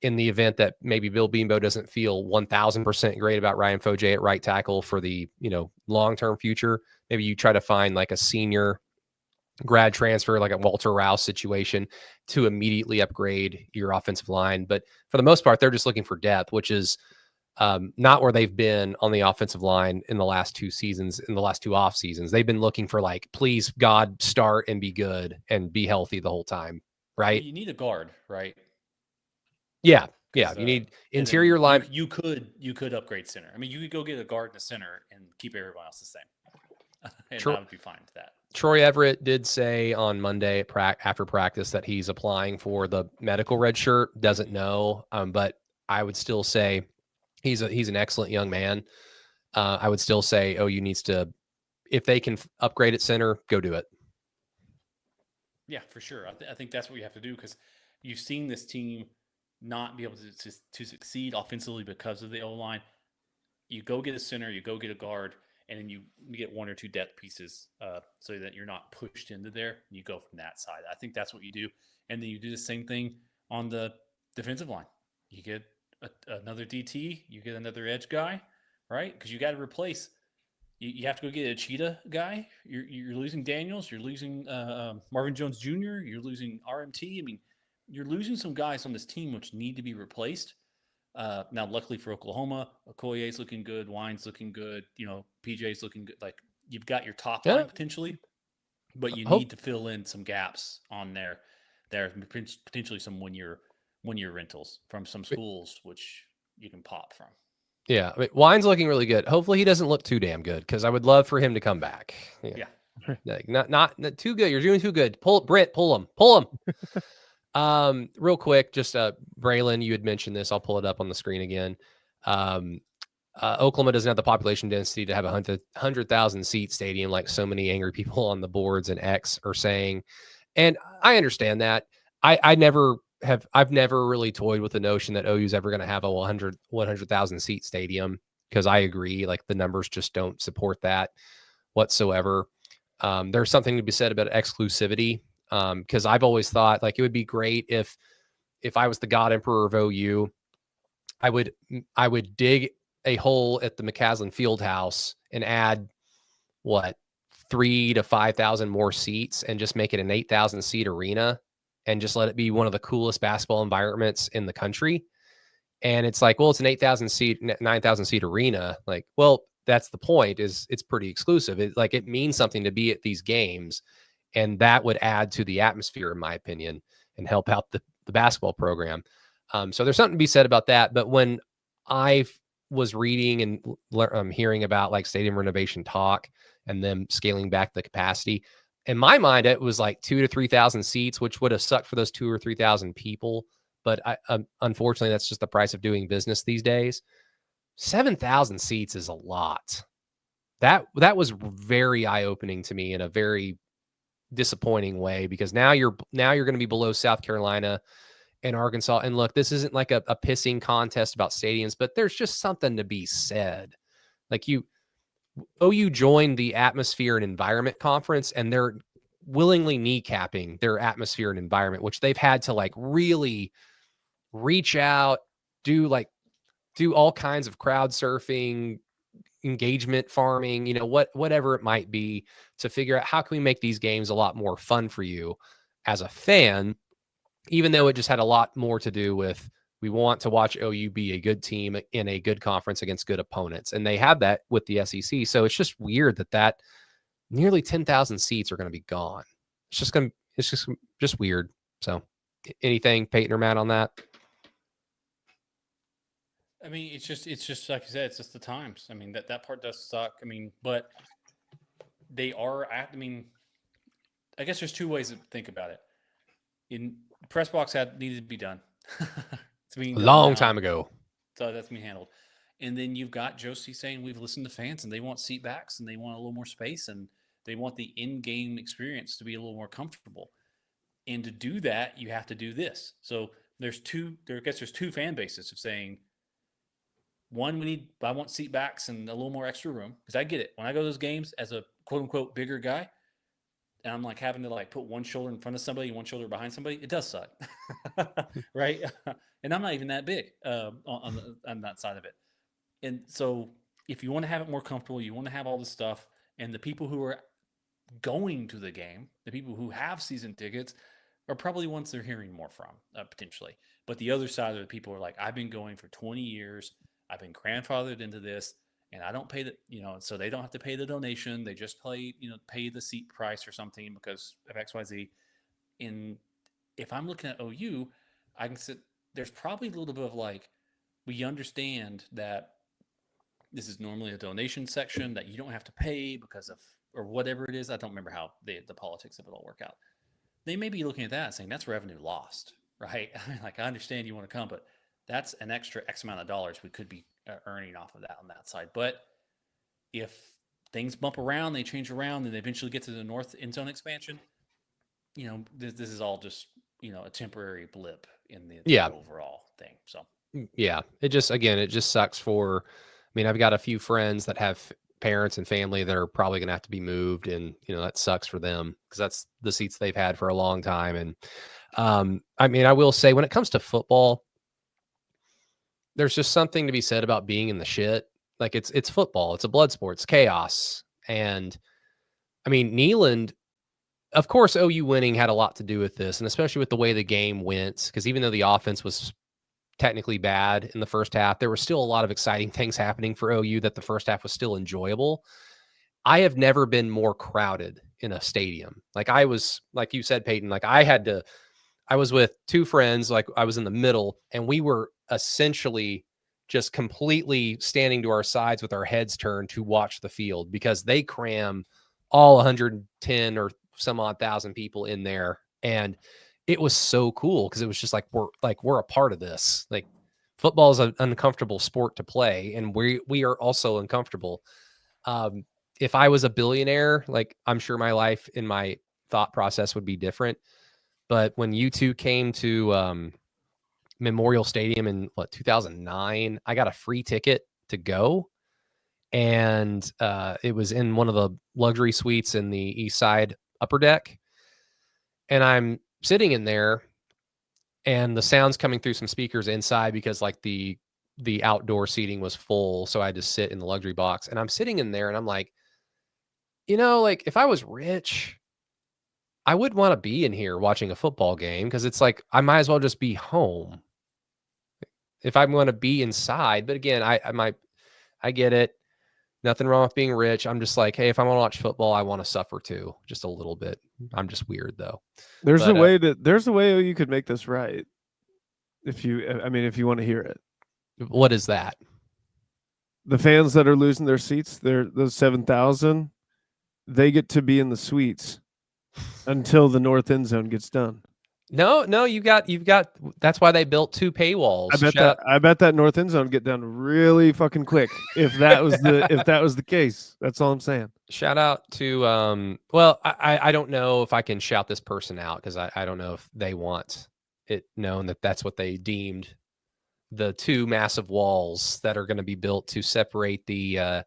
in the event that maybe Bill Beambo doesn't feel 1000% great about Ryan Foje at right tackle for the, long-term future. Maybe you try to find like a senior grad transfer, like a Walter Rouse situation, to immediately upgrade your offensive line. But for the most part, they're just looking for depth, which is not where they've been on the offensive line in the last two off seasons. They've been looking for like, please God, start and be good and be healthy the whole time. Right. You need a guard, right? Yeah. Yeah. You need interior line. You could upgrade center. I mean, you could go get a guard in the center and keep everyone else the same. And I would be fine with that. Troy Everett did say on Monday after practice that he's applying for the medical red shirt. Doesn't know. But I would still say he's an excellent young man. I would still say OU needs to, if they can upgrade at center, go do it. Yeah, for sure. I think that's what you have to do, because you've seen this team not be able to succeed offensively because of the O-line. You go get a center, you go get a guard, and then you get one or two depth pieces so that you're not pushed into there. And you go from that side. I think that's what you do. And then you do the same thing on the defensive line. You get another DT, you get another edge guy, right? Because you got to replace. You have to go get a cheetah guy. You're losing Daniels. You're losing Marvin Jones Jr. You're losing RMT. I mean, you're losing some guys on this team which need to be replaced. Now, luckily for Oklahoma, Okoye's looking good. Wine's looking good. PJ's looking good. Like, you've got your top line potentially, but you need to fill in some gaps on there. There are potentially some one-year rentals from some schools which you can pop from. Yeah, I mean, Wine's looking really good. Hopefully he doesn't look too damn good, because I would love for him to come back. Yeah. Like, not too good. You're doing too good. Pull him. Real quick, just Braylon, you had mentioned this. I'll pull it up on the screen again. Oklahoma doesn't have the population density to have 100,000 seat stadium like so many angry people on the boards and X are saying. And I understand that. I've never really toyed with the notion that OU's ever going to have a 100,000 seat stadium, because I agree, like, the numbers just don't support that whatsoever. There's something to be said about exclusivity, because I've always thought, like, it would be great if I was the God Emperor of OU, I would dig a hole at the McCaslin Fieldhouse and add 3,000 to 5,000 more seats and just make it an 8,000 seat arena, and just let it be one of the coolest basketball environments in the country. And it's like, well, it's an 8,000 seat, 9,000 seat arena. Like, well, that's the point, is it's pretty exclusive. It means something to be at these games, and that would add to the atmosphere, in my opinion, and help out the basketball program. So there's something to be said about that. But when I was reading and hearing about like stadium renovation talk and them scaling back the capacity, in my mind, it was like 2,000 to 3,000 seats, which would have sucked for those 2,000 or 3,000 people. But unfortunately, that's just the price of doing business these days. 7,000 seats is a lot. That was very eye-opening to me in a very disappointing way, because now you're going to be below South Carolina and Arkansas. And look, this isn't like a pissing contest about stadiums, but there's just something to be said. Like, OU joined the Atmosphere and Environment Conference, and they're willingly kneecapping their atmosphere and environment, which they've had to like really reach out, do all kinds of crowd surfing, engagement farming, whatever it might be, to figure out how can we make these games a lot more fun for you as a fan, even though it just had a lot more to do with We want to watch OU be a good team in a good conference against good opponents. And they have that with the SEC. So it's just weird that nearly 10,000 seats are going to be gone. It's just weird. So anything, Peyton or Matt, on that? I mean, it's just like you said, it's just the times. I mean, that part does suck. I mean, but they are I mean, I guess there's two ways to think about it. In press box needed to be done. It's being done Long now. time ago. So that's being handled. And then you've got Josie saying we've listened to fans and they want seat backs and they want a little more space and they want the in-game experience to be a little more comfortable. And to do that, you have to do this. So there's two fan bases of saying, one, I want seat backs and a little more extra room. Because I get it. When I go to those games as a quote unquote bigger guy, and I'm like having to like put one shoulder in front of somebody, one shoulder behind somebody, it does suck. Right? And I'm not even that big on that side of it. And so if you want to have it more comfortable, you want to have all this stuff, and the people who are going to the game, the people who have season tickets, are probably ones they're hearing more from, potentially. But the other side of the people are like, I've been going for 20 years. I've been grandfathered into this, and I don't pay so they don't have to pay the donation. They just pay the seat price or something because of XYZ. And if I'm looking at OU, I can sit, there's probably a little bit of like, we understand that this is normally a donation section that you don't have to pay because of, or whatever it is. I don't remember how the politics of it all work out. They may be looking at that and saying that's revenue lost, right? Like, I understand you want to come, but that's an extra X amount of dollars we could be earning off of that on that side. But if things bump around, they change around, and they eventually get to the north end zone expansion, this is all just, a temporary blip in the overall thing. So, yeah, it just sucks for, I've got a few friends that have parents and family that are probably going to have to be moved, and that sucks for them because that's the seats they've had for a long time. And I will say, when it comes to football, there's just something to be said about being in the shit. Like, it's football, it's a blood sport, it's chaos. And Neyland, of course, OU winning had a lot to do with this, and especially with the way the game went, because even though the offense was technically bad in the first half, there were still a lot of exciting things happening for OU that the first half was still enjoyable. I have never been more crowded in a stadium. Like, I was, like you said, Peyton, like I was with two friends, like I was in the middle, and we were essentially just completely standing to our sides with our heads turned to watch the field because they cram all 110 or some odd thousand people in there. And it was so cool because it was just like, we're a part of this. Like, football is an uncomfortable sport to play, and we are also uncomfortable. If I was a billionaire, like, I'm sure my life and my thought process would be different. But when you two came to Memorial Stadium in 2009, I got a free ticket to go, and it was in one of the luxury suites in the East Side upper deck, and I'm sitting in there, and the sound's coming through some speakers inside because like the outdoor seating was full, so I had to sit in the luxury box, and I'm sitting in there, and I'm like, like, if I was rich, I would want to be in here watching a football game because it's like I might as well just be home if I'm going to be inside. But again, I get it. Nothing wrong with being rich. I'm just like, hey, if I want to watch football, I want to suffer too, just a little bit. I'm just weird though. There's a way you could make this right. If you want to hear it. What is that? The fans that are losing their seats, those 7,000, they get to be in the suites until the north end zone gets done. No, you've got. That's why they built 2 paywalls. I bet that north end zone get done really fucking quick if that was the case. That's all I'm saying. Shout out to well, I don't know if I can shout this person out because I don't know if they want it known that that's what they deemed the 2 massive walls that are going to be built to separate the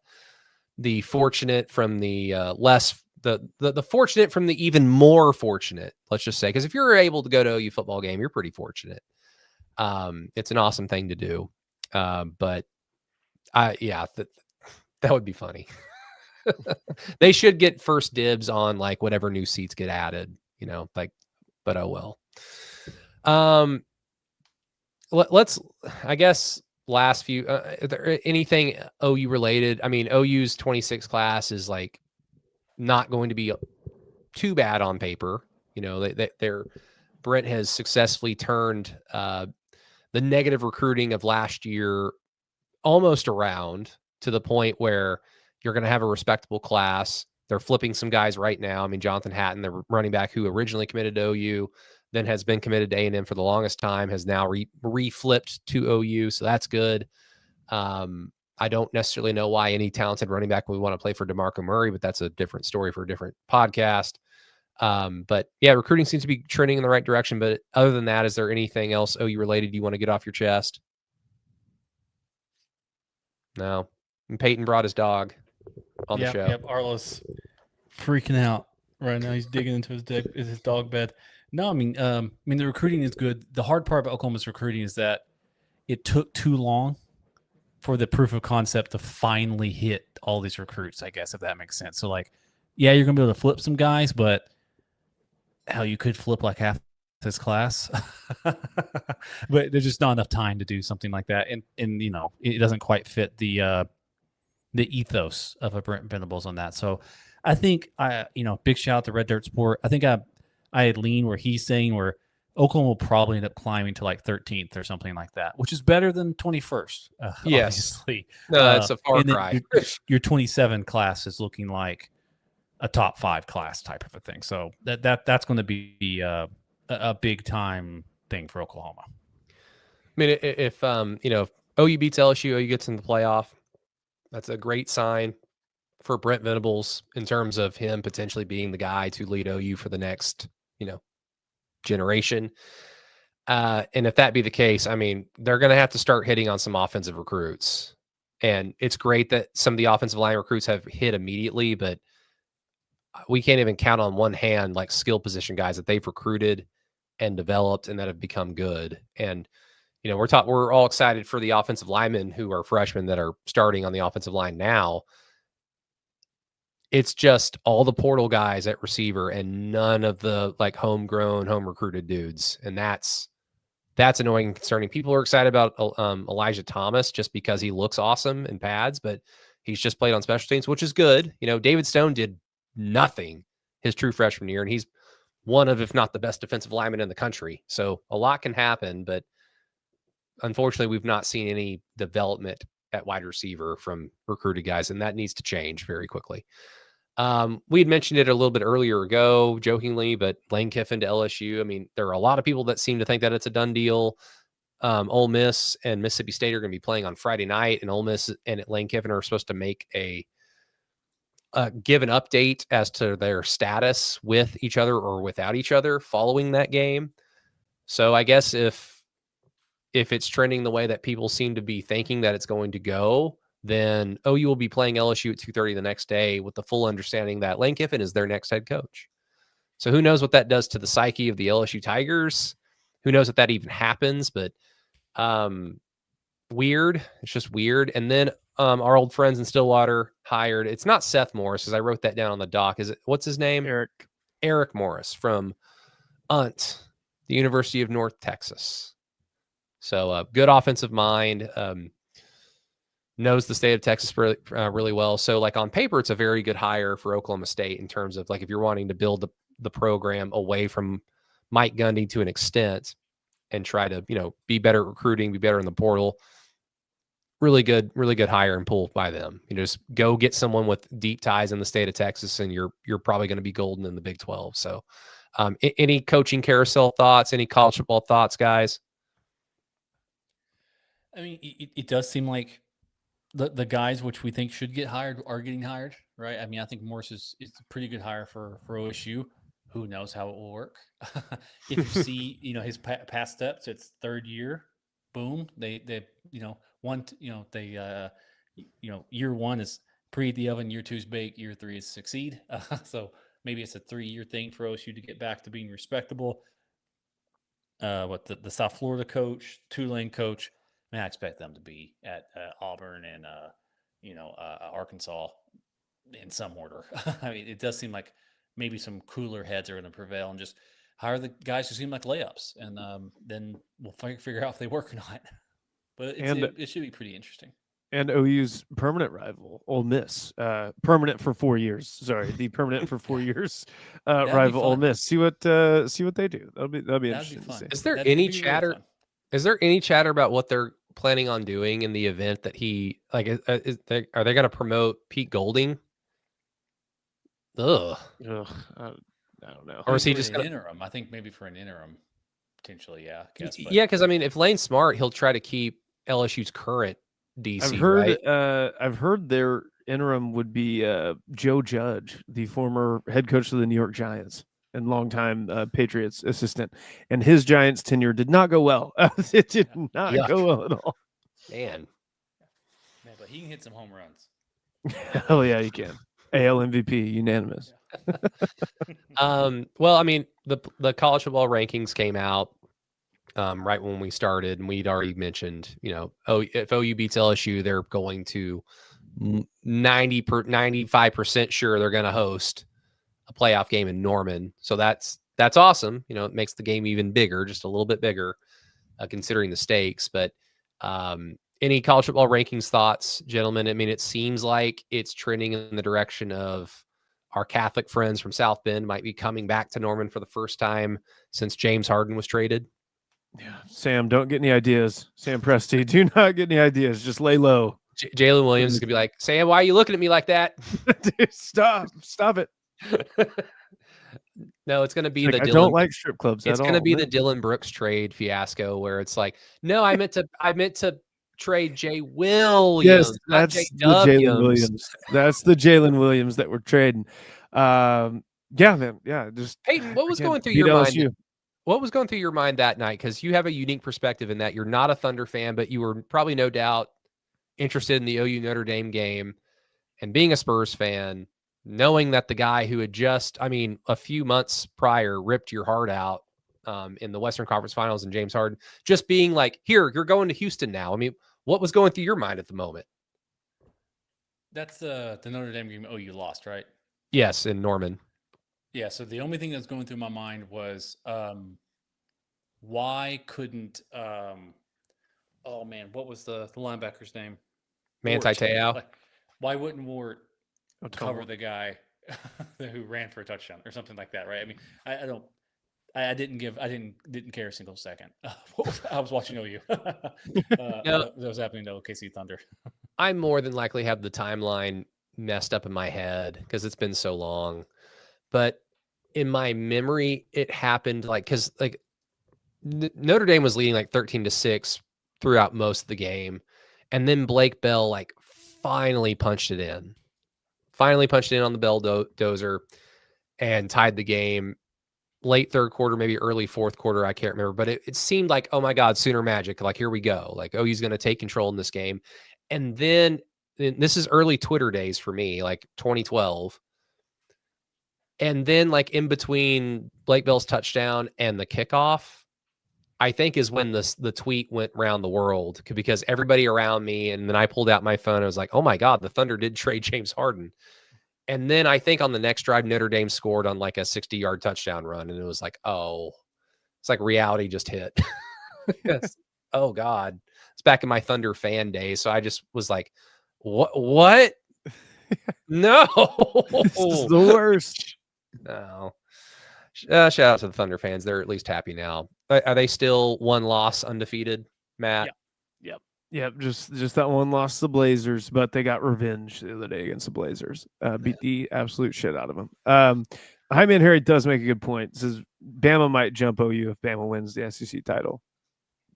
fortunate from the less. The fortunate from the even more fortunate, let's just say, because if you're able to go to OU football game, you're pretty fortunate. It's an awesome thing to do. But that would be funny. They should get first dibs on like whatever new seats get added, but oh well. let's, I guess, last few, are there anything OU related? I mean, OU's 26 class is like not going to be too bad on paper. You know, they're Brent has successfully turned the negative recruiting of last year almost around to the point where you're going to have a respectable class. They're flipping some guys right now. I mean, Jonathan Hatton, the running back who originally committed to OU, then has been committed to A&M for the longest time, has now re-flipped to OU. So that's good. I don't necessarily know why any talented running back would want to play for DeMarco Murray, but that's a different story for a different podcast. But yeah, recruiting seems to be trending in the right direction. But other than that, is there anything else OU related you want to get off your chest? No. And Peyton brought his dog on the show. Yep. Arlo's freaking out right now. He's digging into his dog bed. No, I mean, the recruiting is good. The hard part about Oklahoma's recruiting is that it took too long for the proof of concept to finally hit all these recruits, I guess, if that makes sense. So, like, yeah, you're going to be able to flip some guys, but hell, you could flip like half this class. But there's just not enough time to do something like that. And you know, it doesn't quite fit the ethos of a Brent Venables on that. So I think big shout out to Red Dirt Sport. I think I had leaned where he's saying where Oklahoma will probably end up climbing to like 13th or something like that, which is better than 21st. Yes. Obviously. No, that's a far cry. Your 27 class is looking like a top 5 class type of a thing. So that's going to be a big time thing for Oklahoma. I mean, if OU beats LSU, OU gets in the playoff, that's a great sign for Brent Venables in terms of him potentially being the guy to lead OU for the next, generation. And if that be the case, I mean, they're going to have to start hitting on some offensive recruits. And it's great that some of the offensive line recruits have hit immediately, but we can't even count on one hand like skill position guys that they've recruited and developed and that have become good. And we're all excited for the offensive linemen who are freshmen that are starting on the offensive line now. It's just all the portal guys at receiver and none of the like homegrown, home recruited dudes. And that's annoying and concerning. People are excited about Elijah Thomas just because he looks awesome in pads, but he's just played on special teams, which is good. David Stone did nothing his true freshman year, and he's one of, if not the best defensive lineman in the country. So a lot can happen, but unfortunately, we've not seen any development at wide receiver from recruited guys, and that needs to change very quickly. We had mentioned it a little bit earlier ago, jokingly, but Lane Kiffin to LSU. I mean, there are a lot of people that seem to think that it's a done deal. Ole Miss and Mississippi State are going to be playing on Friday night, and Ole Miss and Lane Kiffin are supposed to make give an update as to their status with each other or without each other following that game. So I guess if it's trending the way that people seem to be thinking that it's going to go, then OU will be playing LSU at 2:30 the next day with the full understanding that Lane Kiffin is their next head coach. So who knows what that does to the psyche of the LSU Tigers? Who knows if that even happens? But weird. It's just weird. And then our old friends in Stillwater hired. It's not Seth Morris, because I wrote that down on the doc. What's his name? Eric Morris from UNT, the University of North Texas. So good offensive mind. Knows the state of Texas really, really well. So like on paper, it's a very good hire for Oklahoma State in terms of like if you're wanting to build the program away from Mike Gundy to an extent and try to, be better at recruiting, be better in the portal. Really good hire and pull by them. Just go get someone with deep ties in the state of Texas, and you're probably going to be golden in the Big 12. So any coaching carousel thoughts, any college football thoughts, guys? I mean, it does seem like the guys which we think should get hired are getting hired, right? I mean, I think Morris is a pretty good hire for OSU. Who knows how it will work? If you see, his past steps, it's third year, boom. They year one is preheat the oven, year 2 is bake, year 3 is succeed. So maybe it's a 3-year thing for OSU to get back to being respectable. The South Florida coach, Tulane coach, I expect them to be at Auburn and Arkansas in some order. I mean, it does seem like maybe some cooler heads are going to prevail, and just hire the guys who seem like layups, and then we'll figure out if they work or not. But it should be pretty interesting. And OU's permanent rival, Ole Miss, permanent for 4 years. Sorry, the permanent for 4 years rival, Ole Miss. See what they do. That'll be interesting to see. Is there any chatter? Really is there any chatter about what they're planning on doing in the event that he like? Are they going to promote Pete Golding? Ugh. I don't know. Or is he just an interim? I think maybe for an interim, potentially. Yeah. I guess, yeah, because I mean, if Lane's smart, he'll try to keep LSU's current DC. I've heard their interim would be Joe Judge, the former head coach of the New York Giants and longtime Patriots assistant, and his Giants tenure did not go well. It did not go well at all. Man, but he can hit some home runs. Hell yeah, he can. AL MVP, unanimous. Well, I mean, the college football rankings came out right when we started, and we'd already mentioned, if OU beats LSU, they're going to 95% sure they're going to host a playoff game in Norman. So that's awesome. It makes the game even bigger, just a little bit bigger, considering the stakes. But any college football rankings thoughts, gentlemen? I mean, it seems like it's trending in the direction of our Catholic friends from South Bend might be coming back to Norman for the first time since James Harden was traded. Yeah, Sam, don't get any ideas. Sam Presti, do not get any ideas. Just lay low. Jalen Williams is gonna be like, Sam, why are you looking at me like that? Dude, stop it. No, it's gonna be I don't like strip clubs. It's gonna be the Dylan Brooks trade fiasco where it's like, no, I meant to trade Jay Williams. Yes, that's the Jalen Williams. That's the Jalen Williams that we're trading. Yeah, man. Yeah, just Peyton, what was going through your mind? What was going through your mind that night? Because you have a unique perspective in that you're not a Thunder fan, but you were probably no doubt interested in the OU Notre Dame game, and being a Spurs fan, knowing that the guy who had just, a few months prior ripped your heart out in the Western Conference Finals and James Harden, just being like, here, you're going to Houston now. I mean, what was going through your mind at the moment? That's the Notre Dame game OU lost, right? Yes, in Norman. Yeah, so the only thing that's going through my mind was why couldn't oh man, what was the linebacker's name? Manti Te'o. Why wouldn't Ward cover the guy who ran for a touchdown or something like that, right? I mean, I didn't care a single second. I was watching OU. That was happening to OKC Thunder. I more than likely have the timeline messed up in my head because it's been so long. But in my memory, it happened because Notre Dame was leading 13-6 throughout most of the game. And then Blake Bell finally punched it in on the Bell dozer and tied the game late third quarter, maybe early fourth quarter. I can't remember, but it seemed like, oh my God, Sooner Magic. Here we go. OU's going to take control in this game. And then this is early Twitter days for me, 2012. And then in between Blake Bell's touchdown and the kickoff, I think is when the tweet went around the world because everybody around me, and then I pulled out my phone. I was like, oh my God, the Thunder did trade James Harden. And then I think on the next drive, Notre Dame scored on a 60-yard touchdown run. And it was it's like reality just hit. Yes. Oh God. It's back in my Thunder fan days. So I just was like, what? No. This is the worst. No. Shout out to the Thunder fans. They're at least happy now. Are they still one loss undefeated, Matt? Yep. Just that one loss to the Blazers, but they got revenge the other day against the Blazers. Beat the absolute shit out of them. Hyman Harry does make a good point. Says Bama might jump OU if Bama wins the SEC title.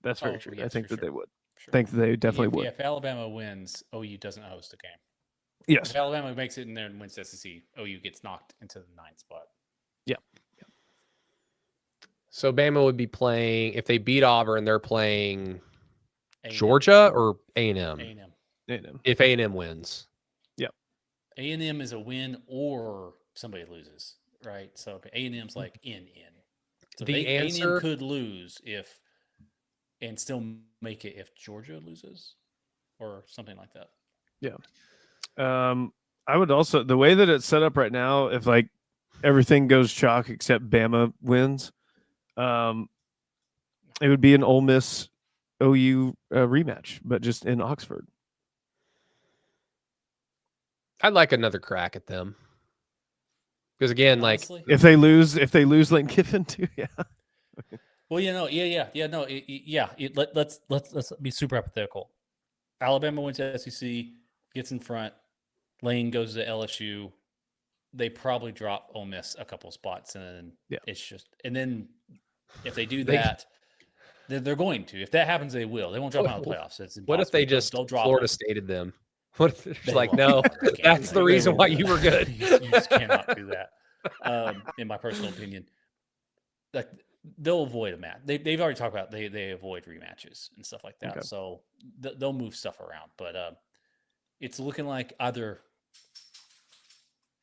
That's very true. Yes, I think that sure. they would. Sure. I think that they definitely would. If Alabama wins, OU doesn't host a game. Yes. If Alabama makes it in there and wins the SEC, OU gets knocked into the 9th spot. Yeah. So Bama would be playing, if they beat Auburn, they're playing A&M. Georgia or A&M? A&M. If A&M wins. Yep. A&M is a win or somebody loses, right? So A&M's in. So The A&M answer could lose and still make it if Georgia loses or something like that. Yeah. I would also, the way that it's set up right now, if everything goes chalk except Bama wins, It would be an Ole Miss OU rematch, but just in Oxford. I'd like another crack at them. Because again, Honestly? like if they lose Lane Kiffin too, yeah. Well, no. Let's be super hypothetical. Alabama wins the SEC, gets in front. Lane goes to LSU. They probably drop Ole Miss a couple spots, and then it's just. And then if they do that, they're going to. If that happens, they will. They won't drop out of the playoffs. It's impossible. What if they just they'll drop Florida them. Stated them? What if it's like, won't. no, that's the reason why you were good. You just cannot do that. In my personal opinion, like they'll avoid a match. They've already talked about they avoid rematches and stuff like that. Okay. So they'll move stuff around. But it's looking like either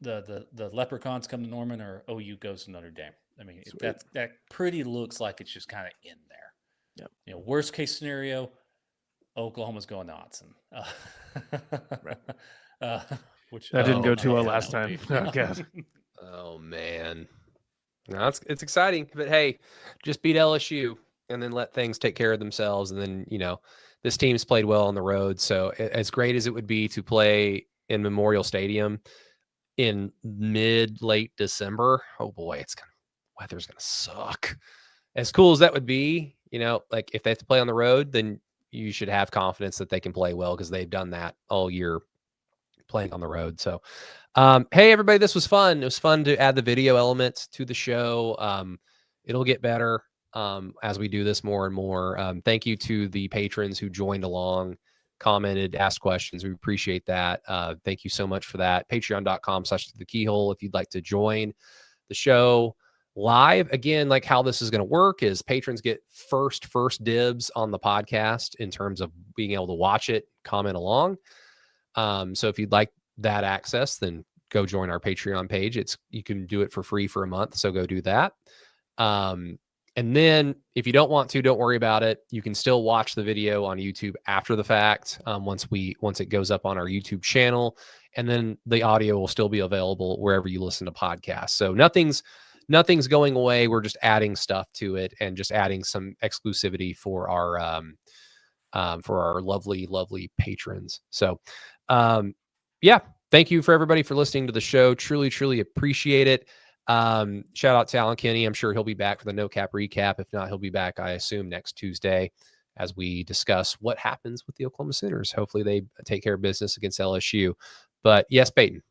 the Leprechauns come to Norman or OU goes to Notre Dame. I mean, that pretty looks like it's just kind of in there. Yep. You know, worst case scenario, Oklahoma's going to Autzen. Which that didn't go too well last time. Oh, God. Oh man, no, it's exciting. But hey, just beat LSU and then let things take care of themselves. And then this team's played well on the road. So as great as it would be to play in Memorial Stadium in late December, oh boy, weather's gonna suck. As cool as that would be, like if they have to play on the road, then you should have confidence that they can play well because they've done that all year playing on the road. So, hey, everybody, this was fun. It was fun to add the video element to the show. It'll get better as we do this more and more. Thank you to the patrons who joined along, commented, asked questions. We appreciate that. Thank you so much for that. Patreon.com/the Keyhole if you'd like to join the show live. Again, like how this is going to work is patrons get first dibs on the podcast in terms of being able to watch it, comment along. So if you'd like that access, then go join our Patreon page. You can do it for free for a month. So go do that. And then if you don't want to, don't worry about it. You can still watch the video on YouTube after the fact. Once it goes up on our YouTube channel, and then the audio will still be available wherever you listen to podcasts. So nothing's going away. We're just adding stuff to it and just adding some exclusivity for our lovely, lovely patrons. So, thank you for everybody for listening to the show. Truly, truly appreciate it. Shout out to Alan Kenny. I'm sure he'll be back for the No Cap recap. If not, he'll be back, I assume, next Tuesday as we discuss what happens with the Oklahoma Sooners. Hopefully they take care of business against LSU. But yes, Peyton.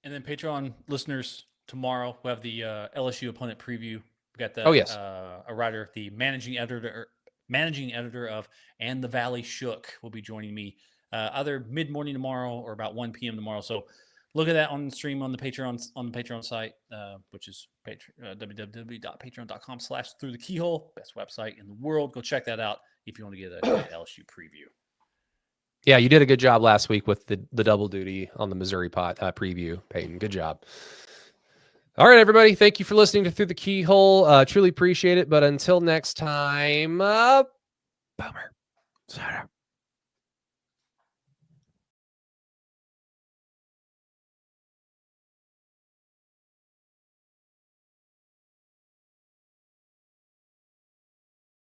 And then Patreon listeners, tomorrow we'll have the LSU opponent preview. We got the a writer, the managing editor of And the Valley Shook will be joining me either mid-morning tomorrow or about 1 p.m. tomorrow. So look at that on the stream on the Patreon site, which is www.patreon.com/throughthekeyhole. Best website in the world. Go check that out if you want to get a LSU preview. Yeah, you did a good job last week with the double duty on the Missouri pot preview, Peyton. Good job. All right, everybody. Thank you for listening to Through the Keyhole. Truly appreciate it. But until next time, Boomer.